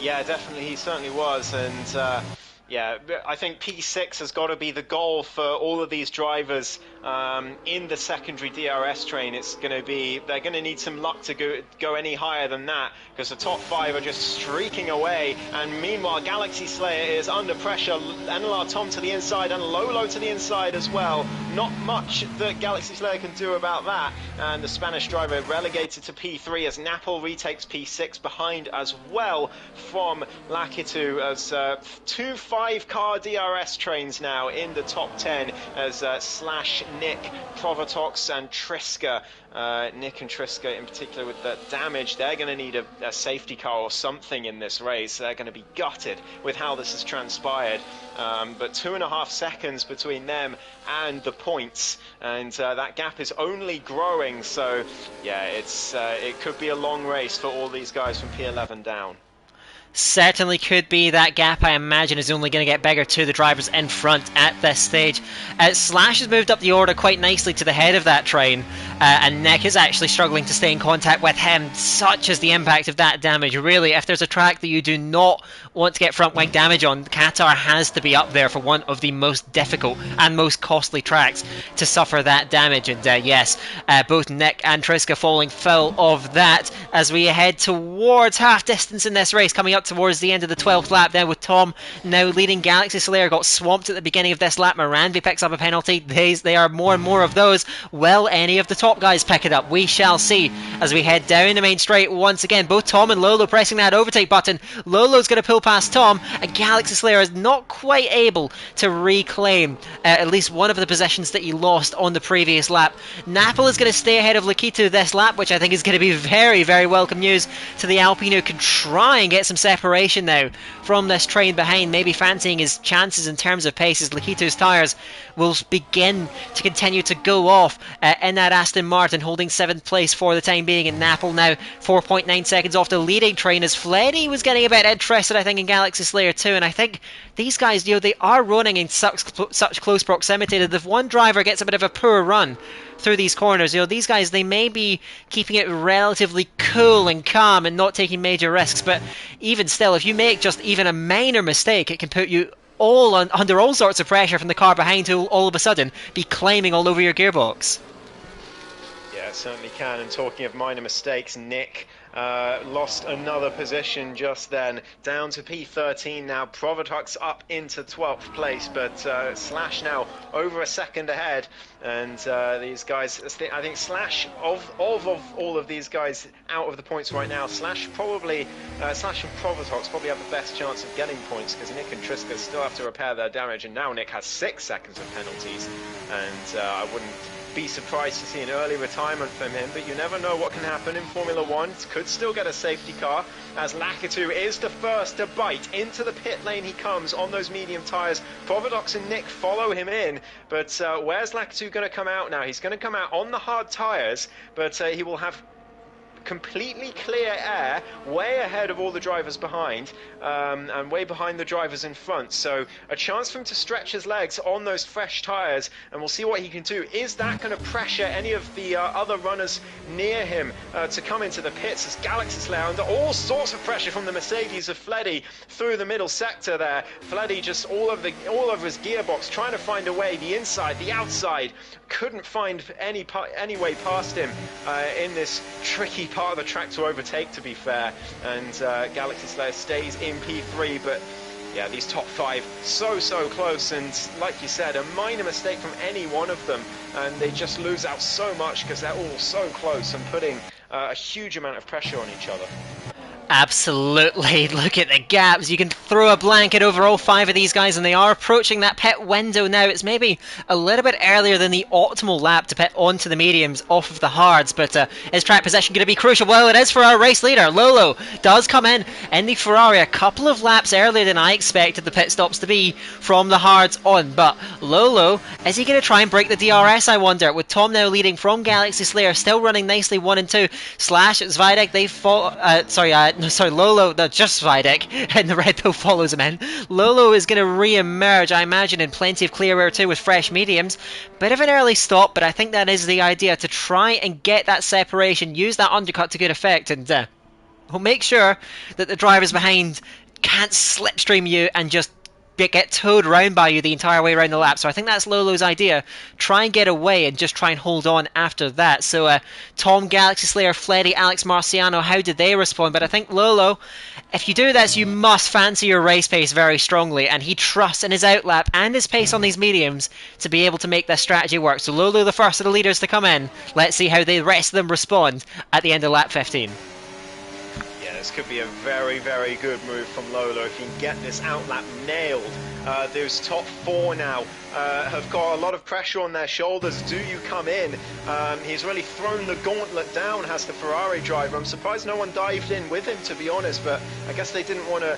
Yeah, definitely, he certainly was, and yeah, I think P6 has got to be the goal for all of these drivers in the secondary DRS train. They're going to need some luck to go any higher than that, because the top 5 are just streaking away, and meanwhile Galaxy Slayer is under pressure. NLR Tom to the inside and Lolo to the inside as well. Not much that Galaxy Slayer can do about that, and the Spanish driver relegated to P3 as Napple retakes P6 behind as well from Lakitu, as 2 5-car DRS trains now in the top 10 as Slash, Nick, Provatox and Triska. Nick and Triska in particular with the damage, they're going to need a safety car or something in this race. They're going to be gutted with how this has transpired. But 2.5 seconds between them and the points, and that gap is only growing, so yeah, it could be a long race for all these guys from P11 down. Certainly could be. That gap, I imagine, is only going to get bigger to the drivers in front at this stage. Slash has moved up the order quite nicely to the head of that train, and Nick is actually struggling to stay in contact with him. Such is the impact of that damage. Really, if there's a track that you do not want to get front wing damage on, Qatar has to be up there for one of the most difficult and most costly tracks to suffer that damage. And yes, both Nick and Triska falling full of that as we head towards half distance in this race, coming up towards the end of the 12th lap there, with Tom now leading. Galaxy Slayer got swamped at the beginning of this lap. Moranvi picks up a penalty. They are more and more of those. Will any of the top guys pick it up? We shall see as we head down the main straight once again. Both Tom and Lolo pressing that overtake button. Lolo's going to pull past Tom, and Galaxy Slayer is not quite able to reclaim at least one of the positions that he lost on the previous lap. Napple is going to stay ahead of Lakito this lap, which I think is going to be very, very welcome news to the Alpine, who can try and get some separation now from this train behind, maybe fancying his chances in terms of pace as Lakito's tyres will begin to continue to go off in that Aston Martin, holding 7th place for the time being. And Napple now 4.9 seconds off the leading train, as Fleddy was getting a bit interested, I think, in Galaxy Slayer too. And I think these guys, they are running in such close proximity that if one driver gets a bit of a poor run through these corners, these guys, they may be keeping it relatively cool and calm and not taking major risks, but even still, if you make just even a minor mistake, it can put you under all sorts of pressure from the car behind, to all of a sudden be climbing all over your gearbox. Yeah, it certainly can. And talking of minor mistakes, Nick lost another position just then, down to P13 now. Provatox up into 12th place, but Slash now over a second ahead. And these guys, I think Slash, of all of these guys out of the points right now, Slash and Provatox probably have the best chance of getting points, because Nick and Triska still have to repair their damage, and now Nick has 6 seconds of penalties, and I wouldn't be surprised to see an early retirement from him, but you never know what can happen in Formula One. Could still get a safety car, as Lacatu is the first to bite. Into the pit lane he comes on those medium tyres. Providox and Nick follow him in, but where's Lacatu going to come out now? He's going to come out on the hard tyres, but he will have completely clear air way ahead of all the drivers behind, and way behind the drivers in front, so a chance for him to stretch his legs on those fresh tyres, and we'll see what he can do. Is that going to pressure any of the other runners near him to come into the pits, as Galaxy Slayer under all sorts of pressure from the Mercedes of Fleddy through the middle sector there. Fleddy just all over his gearbox, trying to find a way, the inside, the outside, couldn't find any way past him in this tricky part of the track to overtake, to be fair, and Galaxy Slayer stays in P3, but yeah, these top 5 so close, and like you said, a minor mistake from any one of them and they just lose out so much because they're all so close and putting a huge amount of pressure on each other. Absolutely, look at the gaps. You can throw a blanket over all 5 of these guys, and they are approaching that pit window now. It's maybe a little bit earlier than the optimal lap to pit onto the mediums off of the hards, but is track position going to be crucial? Well, it is for our race leader. Lolo does come in the Ferrari a couple of laps earlier than I expected the pit stops to be from the hards on, but Lolo, is he going to try and break the DRS, I wonder, with Tom now leading from Galaxy Slayer, still running nicely 1 and 2. Slash, Zvidek, they fall, Lolo, no, just Zvidek, and the Red Bull follows him in. Lolo is going to re-emerge, I imagine, in plenty of clear air too with fresh mediums. Bit of an early stop, but I think that is the idea, to try and get that separation, use that undercut to good effect, and we'll make sure that the drivers behind can't slipstream you and just get towed around by you the entire way around the lap. So I think that's Lolo's idea. Try and get away and just try and hold on after that. So Tom, Galaxy Slayer, Fleddy, Alex Marciano, how did they respond? But I think Lolo, if you do this, you must fancy your race pace very strongly, and he trusts in his outlap and his pace on these mediums to be able to make this strategy work. So Lolo, the first of the leaders to come in. Let's see how the rest of them respond at the end of lap 15. This could be a very good move from Lolo if he can get this outlap nailed. Those top 4 now have got a lot of pressure on their shoulders. Do you come in? He's really thrown the gauntlet down, has the Ferrari driver. I'm surprised no one dived in with him, to be honest, but I guess they didn't want to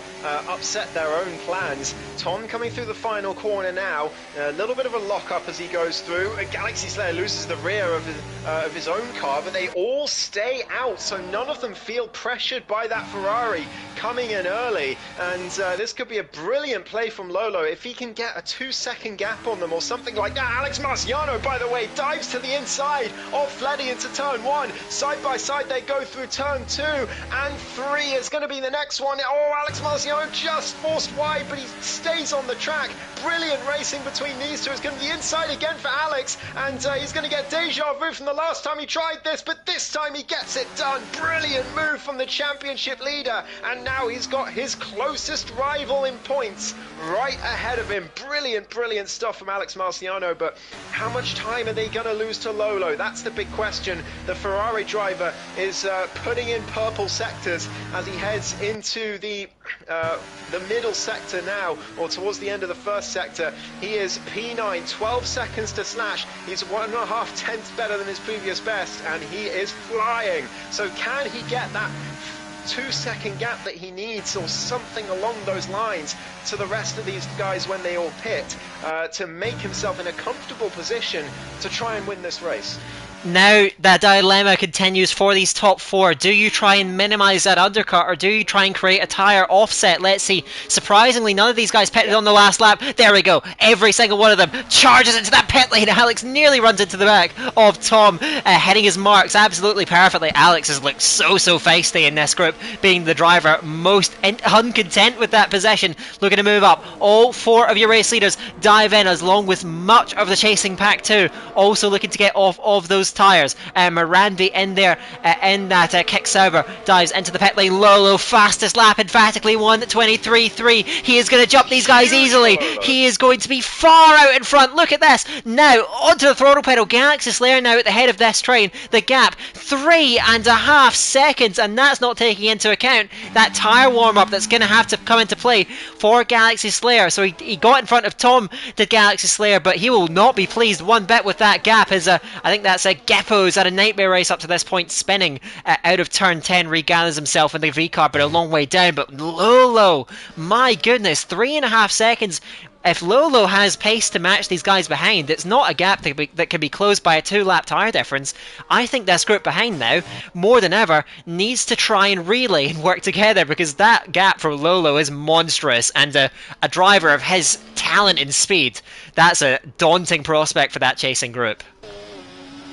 upset their own plans. Tom coming through the final corner now. A little bit of a lock-up as he goes through. Galaxy Slayer loses the rear of his own car, but they all stay out, so none of them feel pressured by that Ferrari coming in early. And this could be a brilliant play from Lolo if he can get a 2-second gap on them or something like that. Alex Marciano, by the way, dives to the inside of Fleddy into turn 1. Side by side they go through turn 2 and 3 is going to be the next one. Oh, Alex Marciano just forced wide, but he stays on the track. Brilliant racing between these two. It's going to be inside again for Alex, and he's going to get deja vu from the last time he tried this, but this time he gets it done. Brilliant move from the championship leader, and now he's got his closest rival in points right ahead of him. Brilliant stuff from Alex Marciano, but how much time are they going to lose to Lolo? That's the big question. The Ferrari driver is putting in purple sectors as he heads into the middle sector now, or towards the end of the first sector. He is P9, 12 seconds to Slash. He's 1.5 tenths better than his previous best, and he is flying. So can he get that 2-second gap that he needs, or something along those lines, to the rest of these guys when they all pit, to make himself in a comfortable position to try and win this race? Now that dilemma continues for these top 4. Do you try and minimise that undercut, or do you try and create a tyre offset? Let's see. Surprisingly, none of these guys pitted on the last lap. There we go. Every single one of them charges into that pit lane. Alex nearly runs into the back of Tom, hitting his marks absolutely perfectly. Alex has looked so feisty in this group, being the driver most uncontent with that position. Looking to move up. All 4 of your race leaders dive in, along with much of the chasing pack too. Also looking to get off of those Lolo's tyres. Morandi in there in that kick server dives into the pit lane. Lolo fastest lap, emphatically 1:23.3. He is going to jump these guys easily. He is going to be far out in front. Look at this. Now onto the throttle pedal. Galaxy Slayer now at the head of this train. The gap 3.5 seconds, and that's not taking into account that tyre warm up that's going to have to come into play for Galaxy Slayer. So he got in front of Tom, did Galaxy Slayer, but he will not be pleased one bit with that gap. As I think that's Geppo's had a nightmare race up to this point, spinning out of turn 10, regathers himself in the V-car, but a long way down. But Lolo, my goodness, 3.5 seconds. If Lolo has pace to match these guys behind, it's not a gap that can be closed by a 2-lap tyre difference. I think this group behind now, more than ever, needs to try and relay and work together, because that gap for Lolo is monstrous, and a driver of his talent and speed, that's a daunting prospect for that chasing group.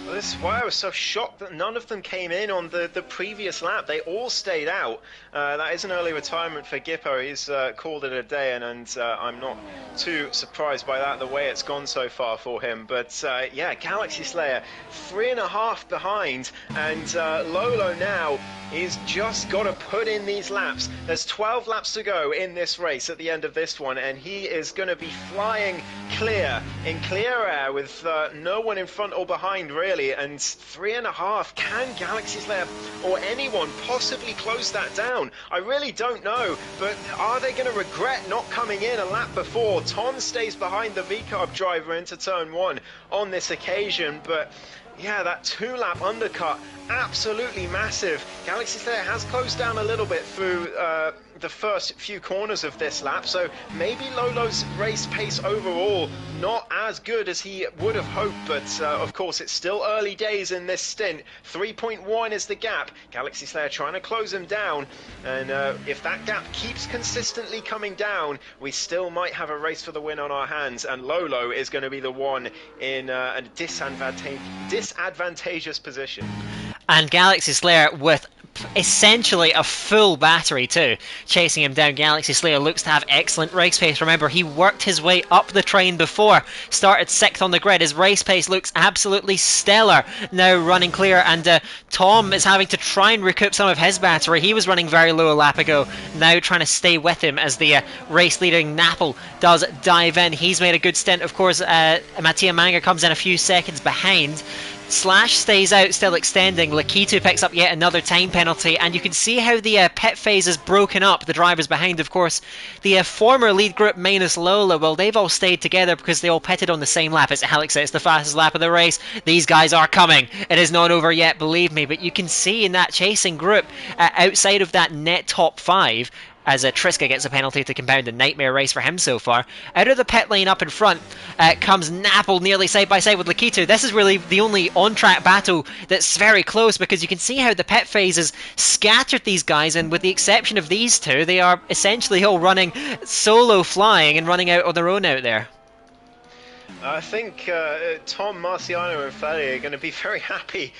This is why I was so shocked that none of them came in on the previous lap. They all stayed out. That is an early retirement for Gippo. He's called it a day, and I'm not too surprised by that, the way it's gone so far for him. But yeah, Galaxy Slayer 3.5 behind, and Lolo now is just got to put in these laps. There's 12 laps to go in this race at the end of this one, and he is going to be flying clear in clear air with no one in front or behind, really. And 3.5, can Galaxy Slayer or anyone possibly close that down? I really don't know, but are they going to regret not coming in a lap before? Tom stays behind the V-Carb driver into turn 1 on this occasion, but yeah, that 2-lap undercut, absolutely massive. Galaxy Slayer has closed down a little bit through the first few corners of this lap, so maybe Lolo's race pace overall not as good as he would have hoped, but of course it's still early days in this stint. 3.1 is the gap. Galaxy Slayer trying to close him down, and if that gap keeps consistently coming down, we still might have a race for the win on our hands, and Lolo is going to be the one in a disadvantageous position. And Galaxy Slayer with essentially a full battery too, chasing him down. Galaxy Slayer looks to have excellent race pace. Remember, he worked his way up the train before, started 6th on the grid. His race pace looks absolutely stellar, now running clear, and Tom is having to try and recoup some of his battery. He was running very low a lap ago, now trying to stay with him as the race leading Napple does dive in. He's made a good stint, of course. Mattia Manga comes in a few seconds behind. Slash stays out, still extending. Lakitu picks up yet another time penalty, and you can see how the pit phase is broken up. The drivers behind, of course, the former lead group minus Lola, well, they've all stayed together because they all pitted on the same lap. It's Alex, it's the fastest lap of the race. These guys are coming. It is not over yet, believe me, but you can see in that chasing group, outside of that net top 5, as Triska gets a penalty to compound a nightmare race for him so far. Out of the pit lane up in front comes Napple, nearly side by side with Lakitu. This is really the only on-track battle that's very close, because you can see how the pit phase has scattered these guys, and with the exception of these two, they are essentially all running solo flying and running out on their own out there. I think Tom, Marciano and Feli are going to be very happy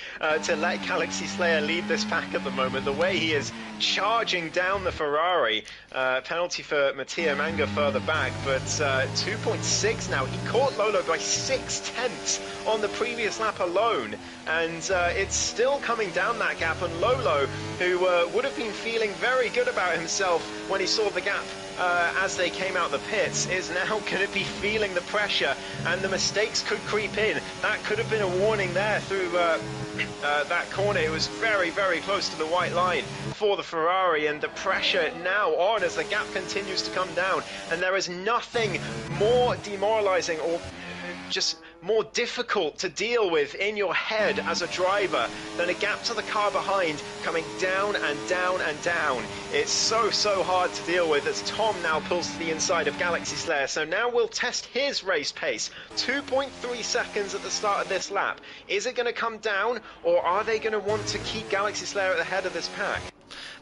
to let Galaxy Slayer lead this pack at the moment. The way he is charging down the Ferrari. Penalty for Mattia Manga further back, but 2.6 now. He caught Lolo by 6/10 on the previous lap alone, and it's still coming down that gap, and Lolo, who would have been feeling very good about himself when he saw the gap as they came out the pits, is now going to be feeling the pressure, and the mistakes could creep in. That could have been a warning there through that corner. It was very, very close to the white line for the Ferrari, and the pressure now on as the gap continues to come down, and there is nothing more demoralizing or just more difficult to deal with in your head as a driver than a gap to the car behind coming down and down and down. It's so hard to deal with as Tom now pulls to the inside of Galaxy Slayer. So now we'll test his race pace. 2.3 seconds at the start of this lap. Is it going to come down, or are they going to want to keep Galaxy Slayer at the head of this pack?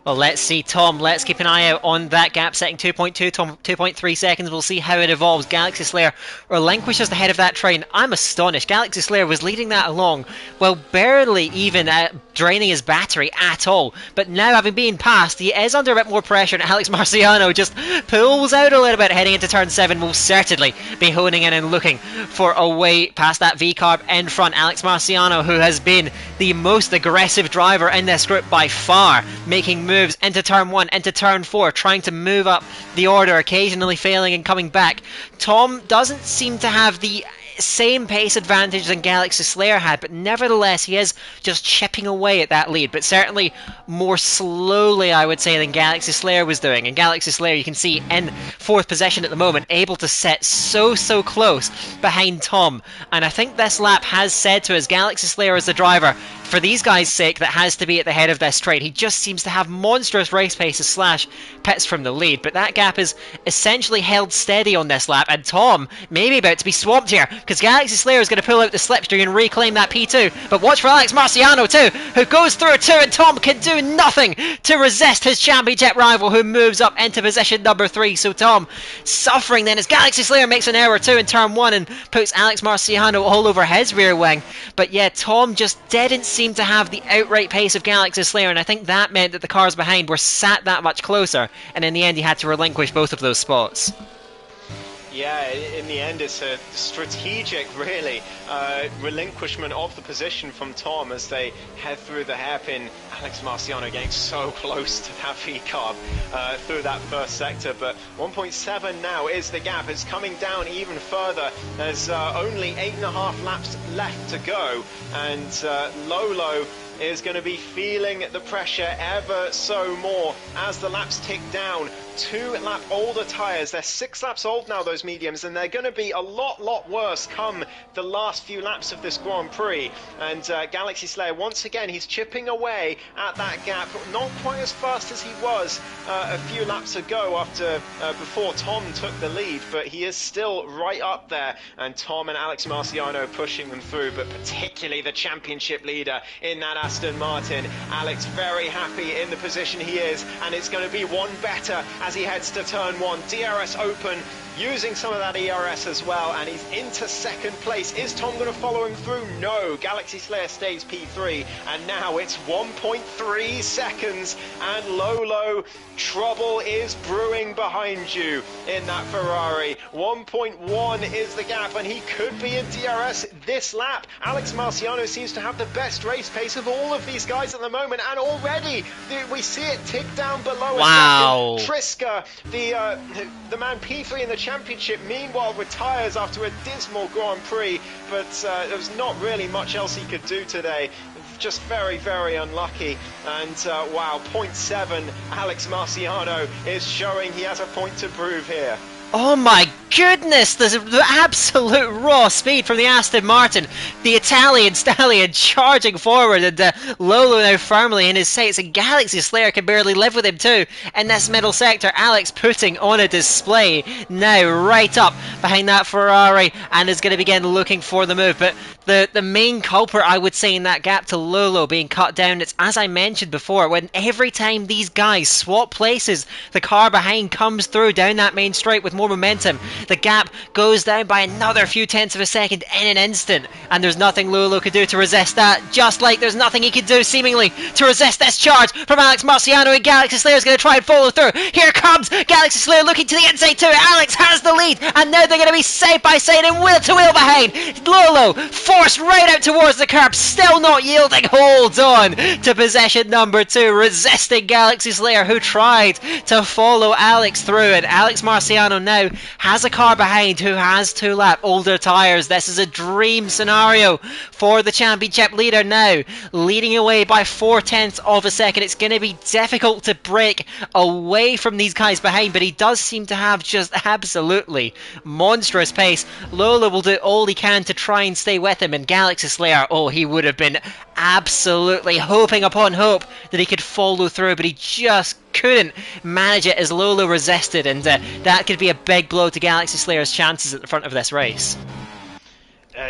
Well, let's see, Tom. Let's keep an eye out on that gap setting 2.2, Tom, 2.3 seconds. We'll see how it evolves. Galaxy Slayer relinquishes the head of that train. I'm astonished. Galaxy Slayer was leading that along, well, barely even draining his battery at all. But now, having been passed, he is under a bit more pressure, and Alex Marciano just pulls out a little bit heading into turn 7. Will certainly be honing in and looking for a way past that V-carb in front. Alex Marciano, who has been the most aggressive driver in this group by far, making moves into turn 1, into turn 4, trying to move up the order, occasionally failing and coming back. Tom doesn't seem to have the same pace advantage than Galaxy Slayer had, but nevertheless he is just chipping away at that lead, but certainly more slowly, I would say, than Galaxy Slayer was doing. And Galaxy Slayer, you can see in 4th position at the moment, able to sit so close behind Tom. And I think this lap has said to us, Galaxy Slayer is the driver, for these guys' sake, that has to be at the head of this straight. He just seems to have monstrous race paces / pits from the lead, but that gap is essentially held steady on this lap, and Tom may be about to be swamped here, because Galaxy Slayer is going to pull out the slipstream and reclaim that P2. But watch for Alex Marciano too, who goes through 2, and Tom can do nothing to resist his championship rival, who moves up into position number 3. So Tom suffering then as Galaxy Slayer makes an error too in turn 1 and puts Alex Marciano all over his rear wing. But yeah, Tom just didn't seem to have the outright pace of Galaxy Slayer, and I think that meant that the cars behind were sat that much closer, and in the end he had to relinquish both of those spots. Yeah, in the end it's a strategic, really, relinquishment of the position from Tom as they head through the hairpin. Alex Marciano getting so close to that V-carb through that first sector, but 1.7 now is the gap. It's coming down even further. There's only 8.5 laps left to go, and Lolo is going to be feeling the pressure ever so more as the laps tick down. 2-lap older tyres. They're 6 laps old now, those mediums, and they're going to be a lot worse come the last few laps of this Grand Prix. And Galaxy Slayer, once again, he's chipping away at that gap, not quite as fast as he was a few laps ago after before Tom took the lead, but he is still right up there, and Tom and Alex Marciano pushing them through, but particularly the championship leader in that Aston Martin. Alex very happy in the position he is, and it's going to be one better as he heads to turn 1. DRS open, using some of that ERS as well, and he's into 2nd place. Is Tom going to follow him through? No. Galaxy Slayer stays P3, and now it's 1.3 seconds, and Lolo, trouble is brewing behind you in that Ferrari. 1.1 is the gap, and he could be in DRS this lap. Alex Marciano seems to have the best race pace of all of these guys at the moment, and already we see it tick down below. Wow. A second. Triska, the man P3 in the championship, meanwhile retires after a dismal Grand Prix, but there was not really much else he could do today. Just very unlucky. And wow, 0.7, Alex Marciano is showing he has a point to prove here. Oh my goodness, there's the absolute raw speed from the Aston Martin. The Italian stallion charging forward, and Lolo now firmly in his sights, and Galaxy Slayer can barely live with him too. In this middle sector, Alex putting on a display now right up behind that Ferrari, and is going to begin looking for the move. But the main culprit, I would say, in that gap to Lolo being cut down, it's as I mentioned before, when every time these guys swap places, the car behind comes through down that main straight with more momentum. The gap goes down by another few tenths of a second in an instant, and there's nothing Lolo could do to resist that, just like there's nothing he could do seemingly to resist this charge from Alex Marciano, and Galaxy Slayer's going to try and follow through. Here comes Galaxy Slayer looking to the inside too. Alex has the lead, and now they're going to be side by side and wheel to wheel behind. Lolo forced right out towards the curb, still not yielding, holds on to position number 2, resisting Galaxy Slayer, who tried to follow Alex through, and Alex Marciano now has a car behind who has 2-lap older tyres. This is a dream scenario for the championship leader now, leading away by 0.4 of a second. It's going to be difficult to break away from these guys behind, but he does seem to have just absolutely monstrous pace. Lolo will do all he can to try and stay with him, and Galaxy Slayer, oh, he would have been absolutely hoping upon hope that he could follow through, but he just couldn't manage it as Lolo resisted, and that could be a big blow to Galaxy Slayer's chances at the front of this race.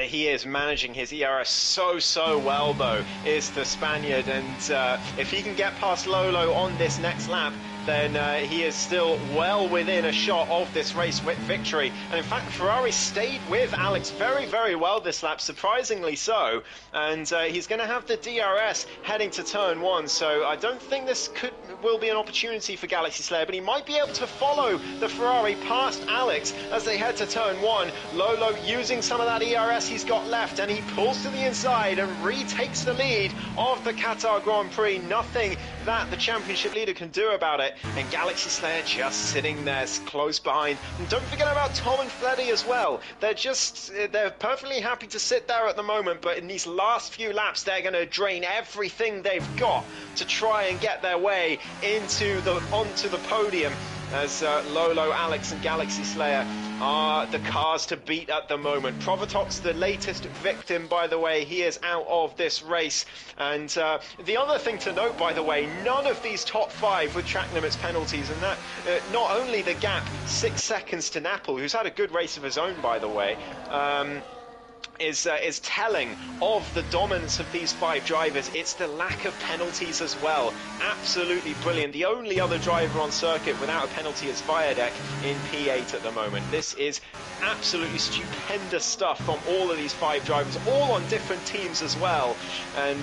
He is managing his ERS so well, though, is the Spaniard, and if he can get past Lolo on this next lap, then he is still well within a shot of this race with victory. And in fact, Ferrari stayed with Alex very well this lap, surprisingly so, and he's going to have the DRS heading to turn 1, so I don't think this will be an opportunity for Galaxy Slayer, but he might be able to follow the Ferrari past Alex as they head to turn 1. Lolo using some of that ERS he's got left, and he pulls to the inside and retakes the lead of the Qatar Grand Prix. Nothing that the championship leader can do about it, and Galaxy Slayer just sitting there close behind. And don't forget about Tom and Fleddy as well. They're perfectly happy to sit there at the moment, but in these last few laps they're going to drain everything they've got to try and get their way onto the podium, as Lolo, Alex and Galaxy Slayer are the cars to beat at the moment. Provotox, the latest victim, by the way, he is out of this race. And the other thing to note, by the way, none of these top 5 with track limits penalties, and that not only the gap 6 seconds to Napple, who's had a good race of his own, by the way, is telling of the dominance of these 5 drivers. It's the lack of penalties as well. Absolutely brilliant. The only other driver on circuit without a penalty is Viadec in P8 at the moment. This is absolutely stupendous stuff from all of these 5 drivers, all on different teams as well. And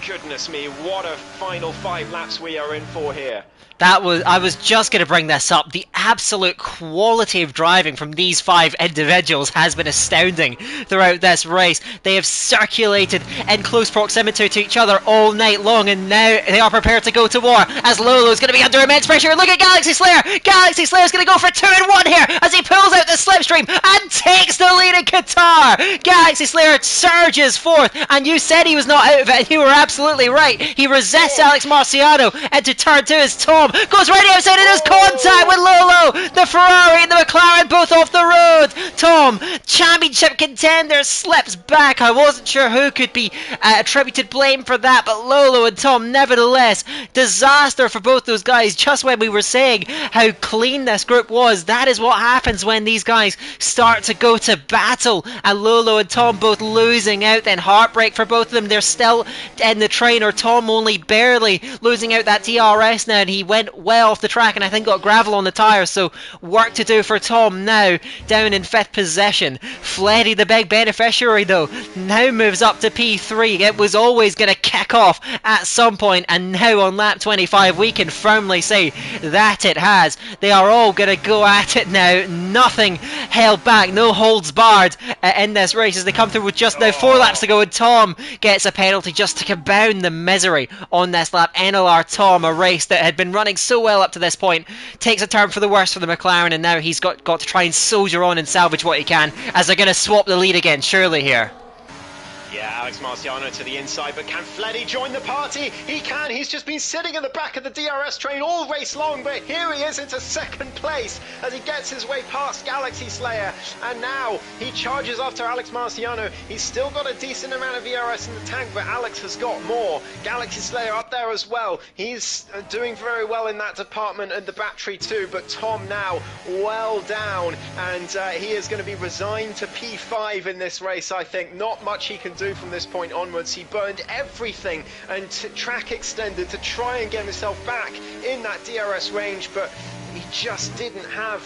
goodness me, what a final 5 laps we are in for here. I was just going to bring this up. The absolute quality of driving from these 5 individuals has been astounding throughout this race. They have circulated in close proximity to each other all night long, and now they are prepared to go to war, as Lolo's going to be under immense pressure. Look at Galaxy Slayer! Galaxy Slayer's going to go for 2 and 1 here as he pulls out the slipstream and takes the lead in Qatar. Galaxy Slayer surges forth, and you said he was not out of it, and you were absolutely right. He resists Alex Marciano into turn 2 as Tom goes right outside and has contact with Lolo. The Ferrari and the McLaren both off the road. Tom, championship contender, slips back. I wasn't sure who could be attributed blame for that, but Lolo and Tom, nevertheless, disaster for both those guys. Just when we were saying how clean this group was, that is what happens when these guys start to go to battle, and Lolo and Tom both losing out. Then heartbreak for both of them. They're still in the train, or Tom only barely losing out that DRS now, and he went well off the track and I think got gravel on the tyres, so work to do for Tom now, down in 5th position. Fleddy, the big beneficiary though, now moves up to P3. It was always going to kick off at some point, and now on lap 25 we can firmly say that it has. They are all going to go at it now, nothing held back, no holds barred in this race as they come through with just now 4 laps to go, and Tom gets a penalty just to compound the misery on this lap. NLR Tom, a race that had been running so well up to this point, takes a turn for the worse for the McLaren, and now he's got to try and soldier on and salvage what he can, as they're going to swap the lead again, surely here. Yeah, Alex Marciano to the inside, but can Fleddy join the party? He can. He's just been sitting in the back of the DRS train all race long, but here he is into 2nd place as he gets his way past Galaxy Slayer, and now he charges after Alex Marciano. He's still got a decent amount of ERS in the tank, but Alex has got more. Galaxy Slayer up there as well. He's doing very well in that department, and the battery too, but Tom now well down, and he is going to be resigned to P5 in this race, I think. Not much he can do from this point onwards. He burned everything and track extended to try and get himself back in that DRS range, but he just didn't have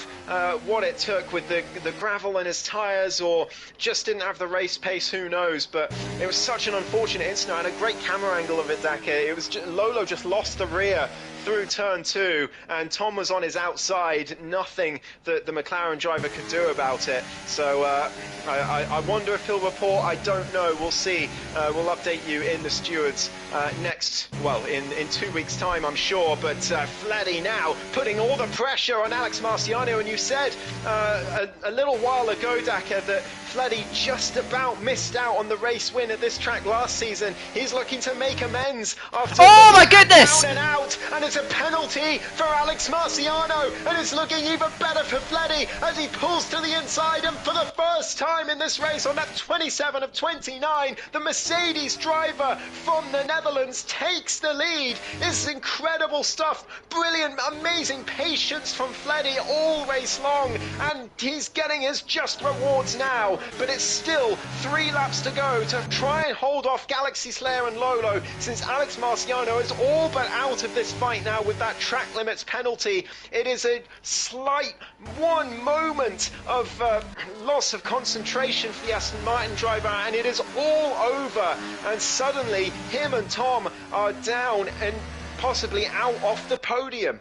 what it took with the gravel in his tyres, or just didn't have the race pace, who knows. But it was such an unfortunate incident. I had a great camera angle of it, Daka. It was Lolo just lost the rear through turn 2, and Tom was on his outside. Nothing that the McLaren driver could do about it. So I wonder if he'll report. I don't know. We'll see. We'll update you in the stewards in 2 weeks' time, I'm sure. But Fleddy now putting all the pressure on Alex Marciano, and you said a little while ago, Daka, that Fleddy just about missed out on the race win at this track last season. He's looking to make amends after oh my goodness! Down and out, and it's a penalty for Alex Marciano, and it's looking even better for Fleddy as he pulls to the inside, and for the first time in this race on lap 27 of 29, the Mercedes driver from the Netherlands takes the lead. This is incredible stuff. Brilliant, amazing patience from Fleddy all race long, and he's getting his just rewards now now, but it's still 3 laps to go to try and hold off Galaxy Slayer and Lolo, since Alex Marciano is all but out of this fight now with that track limits penalty. It is a slight one moment of loss of concentration for the Aston Martin driver, and it is all over, and suddenly him and Tom are down and possibly out off the podium.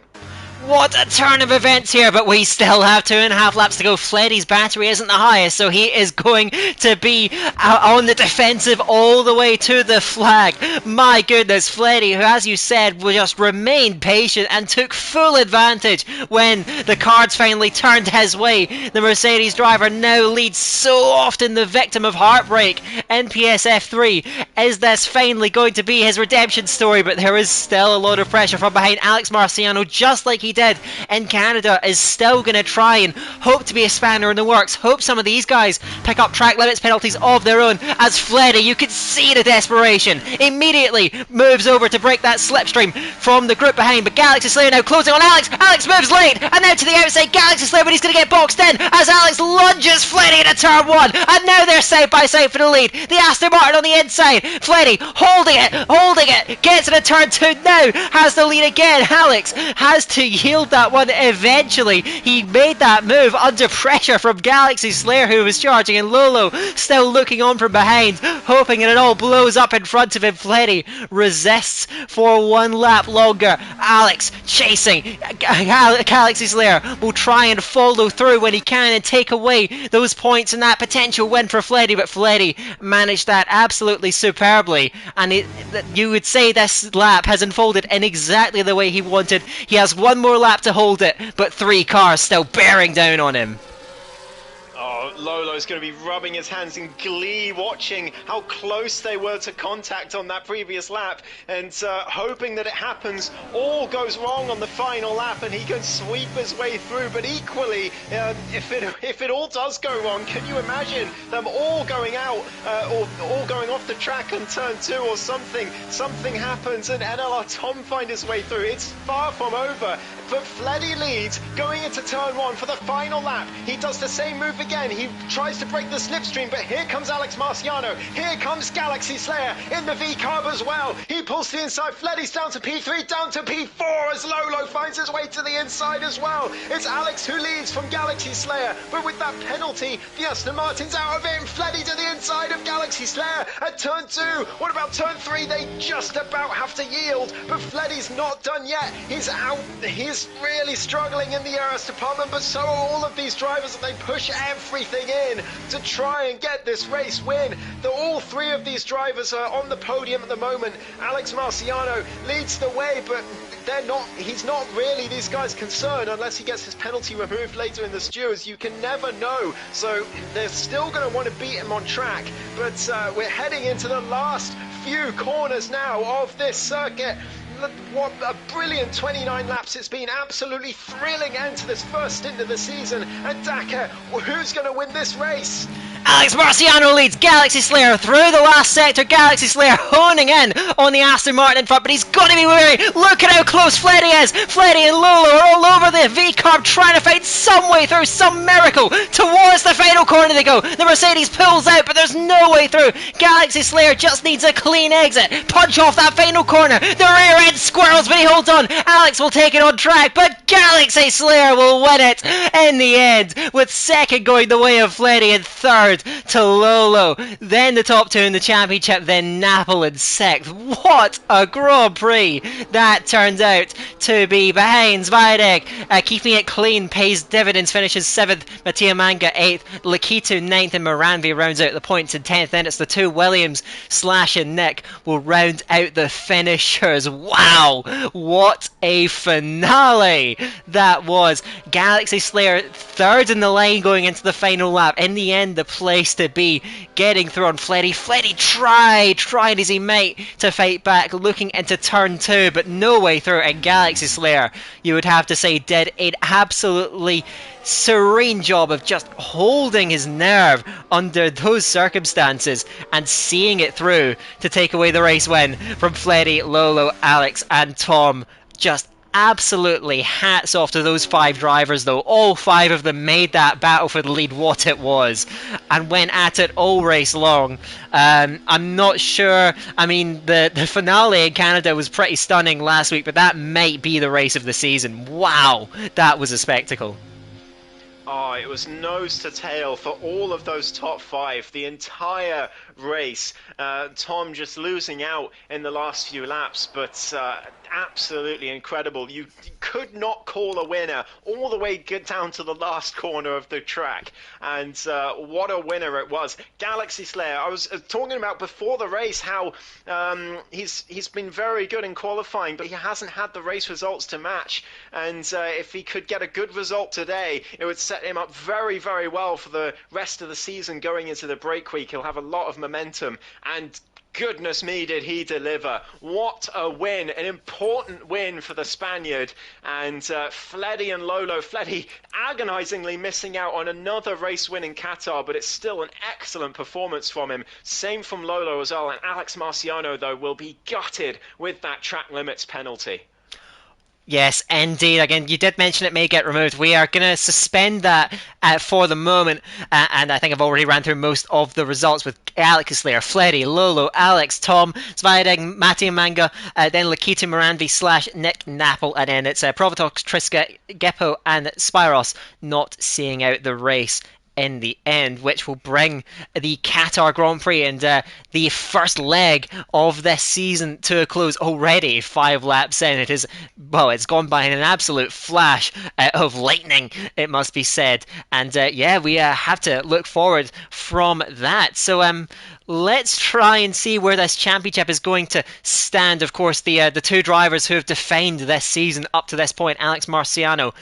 What a turn of events here, but we still have 2.5 laps to go. Fleddy's battery isn't the highest, so he is going to be on the defensive all the way to the flag. My goodness, Fleddy, who, as you said, will just remain patient and took full advantage when the cards finally turned his way. The Mercedes driver now leads so often, the victim of heartbreak in PSF3. Is this finally going to be his redemption story? But there is still a lot of pressure from behind. Alex Marciano, just like he did in Canada, is still going to try and hope to be a spanner in the works. Hope some of these guys pick up track limits penalties of their own. As Fleddy, you could see the desperation, immediately moves over to break that slipstream from the group behind. But Galaxy Slayer now closing on Alex. Alex moves late, and now to the outside Galaxy Slayer, but he's going to get boxed in as Alex lunges Fleddy into turn 1, and now they're side by side for the lead. The Aston Martin on the inside, Fleddy holding it, gets into turn 2, now has the lead again. Alex has to yield that one eventually. He made that move under pressure from Galaxy Slayer, who was charging, and Lolo still looking on from behind, hoping that it all blows up in front of him. Fleddy resists for 1 lap longer. Alex chasing. Galaxy Slayer will try and follow through when he can and take away those points and that potential win for Fleddy, but Fleddy managed that absolutely superbly, and you would say this lap has unfolded in exactly the way he wanted. He has 1 more lap to hold it, but 3 cars still bearing down on him. Oh, Lolo's going to be rubbing his hands in glee, watching how close they were to contact on that previous lap, and hoping that it happens. All goes wrong on the final lap, and he can sweep his way through. But equally, if it all does go wrong, can you imagine them all going out or all going off the track on turn 2 or something? Something happens, and NLR Tom find his way through. It's far from over, but Fleddy leads going into turn 1 for the final lap. He does the same move again. He tries to break the slipstream, but here comes Alex Marciano. Here comes Galaxy Slayer in the V-carb as well. He pulls to the inside. Fleddy's down to P3, down to P4 as Lolo finds his way to the inside as well. It's Alex who leads from Galaxy Slayer, but with that penalty, the Aston Martin's out of it, and Fleddy to the inside of Galaxy Slayer at turn 2. What about turn 3? They just about have to yield, but Fleddy's not done yet. He's out. He's really struggling in the RS department, but so are all of these drivers, and they push everything in to try and get this race win. All 3 of these drivers are on the podium at the moment. Alex Marciano leads the way, but he's not really these guys' concern unless he gets his penalty removed later in the stewards. You can never know, so they're still going to want to beat him on track, but we're heading into the last few corners now of this circuit. What a brilliant 29 laps it's been. Absolutely thrilling end to this first stint of the season. And Dakar, who's going to win this race? Alex Marciano leads Galaxy Slayer through the last sector. Galaxy Slayer honing in on the Aston Martin in front, but he's got to be wary. Look at how close Fleddy is. Fleddy and Lolo are all over the V-carb trying to find some way through, some miracle. Towards the final corner they go. The Mercedes pulls out, but there's no way through. Galaxy Slayer just needs a clean exit. Punch off that final corner. The rear end squirrels, but he holds on. Alex will take it on track, but Galaxy Slayer will win it in the end, with second going the way of Fleddy and third to Lolo, then the top 2 in the championship, then Napple in 6th. What a Grand Prix that turned out to be. Behind Zvidek, keeping it clean, pays dividends, finishes 7th, Mattia Manga 8th, Lakitu 9th, and Moranvi rounds out the points in 10th. Then it's the 2 Williams, Slash and Nick will round out the finishers. Wow, what a finale that was. Galaxy Slayer 3rd in the line going into the final lap. In the end, the place to be, getting through on Fleddy. Fleddy tried as he might to fight back, looking into turn 2, but no way through, and Galaxy Slayer, you would have to say, did an absolutely serene job of just holding his nerve under those circumstances and seeing it through to take away the race win from Fleddy, Lolo, Alex and Tom. Just Absolutely hats off to those 5 drivers, though. All 5 of them made that battle for the lead what it was and went at it all race long. I'm not sure. I mean, the finale in Canada was pretty stunning last week, but that might be the race of the season. Wow, that was a spectacle. Oh, it was nose to tail for all of those top 5, the entire race. Tom just losing out in the last few laps, but absolutely incredible. You could not call a winner all the way down to the last corner of the track, and what a winner it was. Galaxy Slayer, I was talking about before the race how he's been very good in qualifying, but he hasn't had the race results to match, and if he could get a good result today, it would set him up very, very well for the rest of the season going into the break week. He'll have a lot of momentum, and goodness me, did he deliver. What a win, an important win for the Spaniard. And Fleddy and Lolo, Fleddy agonizingly missing out on another race win in Qatar, but it's still an excellent performance from him. Same from Lolo as well, and Alex Marciano, though, will be gutted with that track limits penalty. Yes, indeed. Again, you did mention it may get removed. We are going to suspend that for the moment, and I think I've already ran through most of the results with Alex Slayer, Fleddy, Lolo, Alex, Tom, Svideg, Matty Manga, then Lakita Moranvi / Nick Napple, and then it's Provotox, Triska, Geppo, and Spyros not seeing out the race in the end, which will bring the Qatar Grand Prix and the first leg of this season to a close already 5 laps in. It is, well, it's gone by in an absolute flash of lightning, it must be said. And yeah, we have to look forward from that. So let's try and see where this championship is going to stand. Of course, the 2 drivers who have defined this season up to this point, Alex Marciano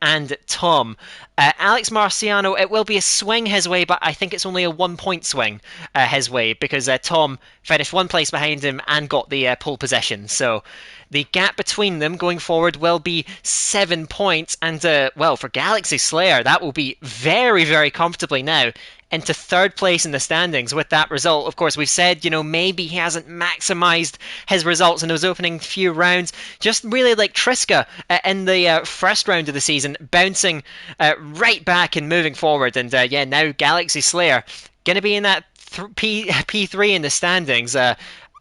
and Tom. Alex Marciano, it will be a swing his way, but I think it's only a 1-point swing his way, because Tom finished 1 place behind him and got the pole position. So the gap between them going forward will be 7 points, and well, for Galaxy Slayer, that will be very, very comfortably now into 3rd place in the standings with that result. Of course, we've said, you know, maybe he hasn't maximised his results in those opening few rounds. Just really like Triska in the first round of the season, bouncing right back and moving forward. And yeah, now Galaxy Slayer going to be in that P3 in the standings.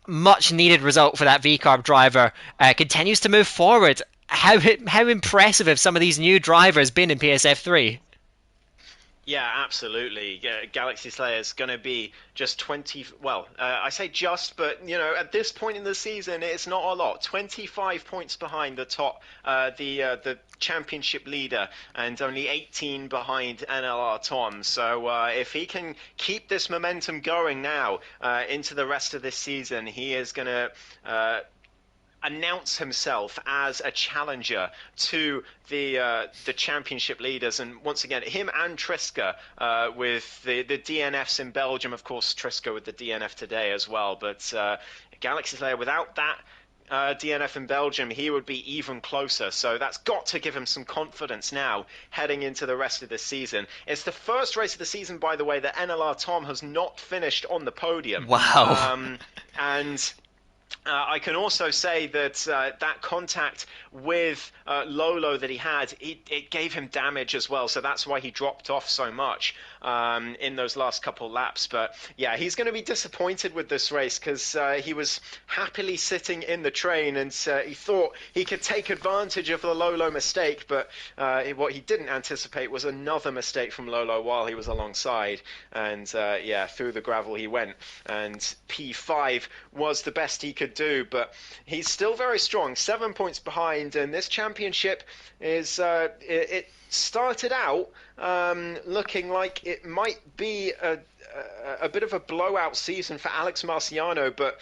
Much needed result for that VCARB driver. Continues to move forward. How impressive have some of these new drivers been in PSF3? Yeah, absolutely. Galaxy Slayer is going to be just 20. Well, I say just, but you know, at this point in the season, it's not a lot. 25 points behind the top, the championship leader, and only 18 behind NLR Tom. So if he can keep this momentum going now into the rest of this season, he is going to announce himself as a challenger to the championship leaders, and once again him and Triska with the DNFs in Belgium, of course Triska with the DNF today as well, but Galaxy Slayer without that DNF in Belgium, he would be even closer. So that's got to give him some confidence now heading into the rest of the season. It's the first race of the season, by the way, that NLR Tom has not finished on the podium. Wow. And I can also say that that contact with Lolo that he had, it gave him damage as well. So that's why he dropped off so much in those last couple laps. But yeah, he's going to be disappointed with this race because he was happily sitting in the train and he thought he could take advantage of the Lolo mistake. But what he didn't anticipate was another mistake from Lolo while he was alongside. And yeah, through the gravel he went. And P5 was the best he could do, but he's still very strong, 7 points behind, and this championship is it started out looking like it might be a bit of a blowout season for Alex Marciano, but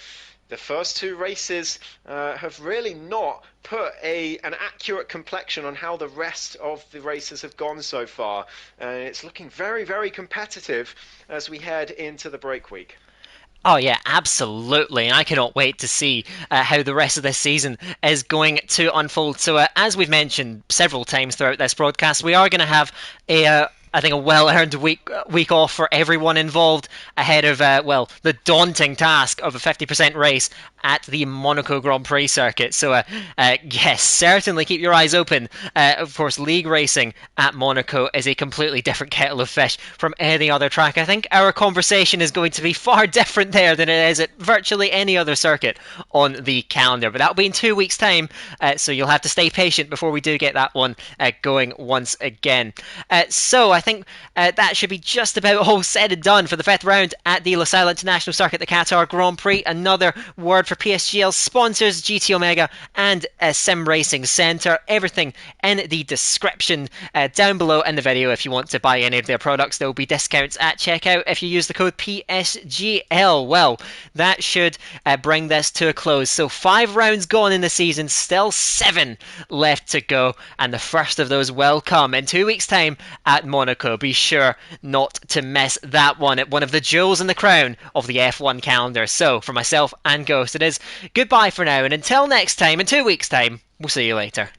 the first 2 races have really not put an accurate complexion on how the rest of the races have gone so far, and it's looking very, very competitive as we head into the break week. Oh yeah, absolutely, and I cannot wait to see how the rest of this season is going to unfold. So as we've mentioned several times throughout this broadcast, we are going to have a I think a well-earned week off for everyone involved ahead of the daunting task of a 50% race at the Monaco Grand Prix circuit. So yes, certainly keep your eyes open. Of course, league racing at Monaco is a completely different kettle of fish from any other track. I think our conversation is going to be far different there than it is at virtually any other circuit on the calendar. But that'll be in 2 weeks' time, so you'll have to stay patient before we do get that one going once again. So I think that should be just about all said and done for the 5th round at the Losail International Circuit, the Qatar Grand Prix. Another word for PSGL sponsors, GT Omega and Sim Racing Centre. Everything in the description down below in the video if you want to buy any of their products. There will be discounts at checkout if you use the code PSGL. Well, that should bring this to a close. So 5 rounds gone in the season, still 7 left to go, and the first of those will come in 2 weeks' time at Monaco. Be sure not to miss that one at one of the jewels in the crown of the F1 calendar. So for myself and Ghost, it is goodbye for now, and until next time, in 2 weeks' time, we'll see you later.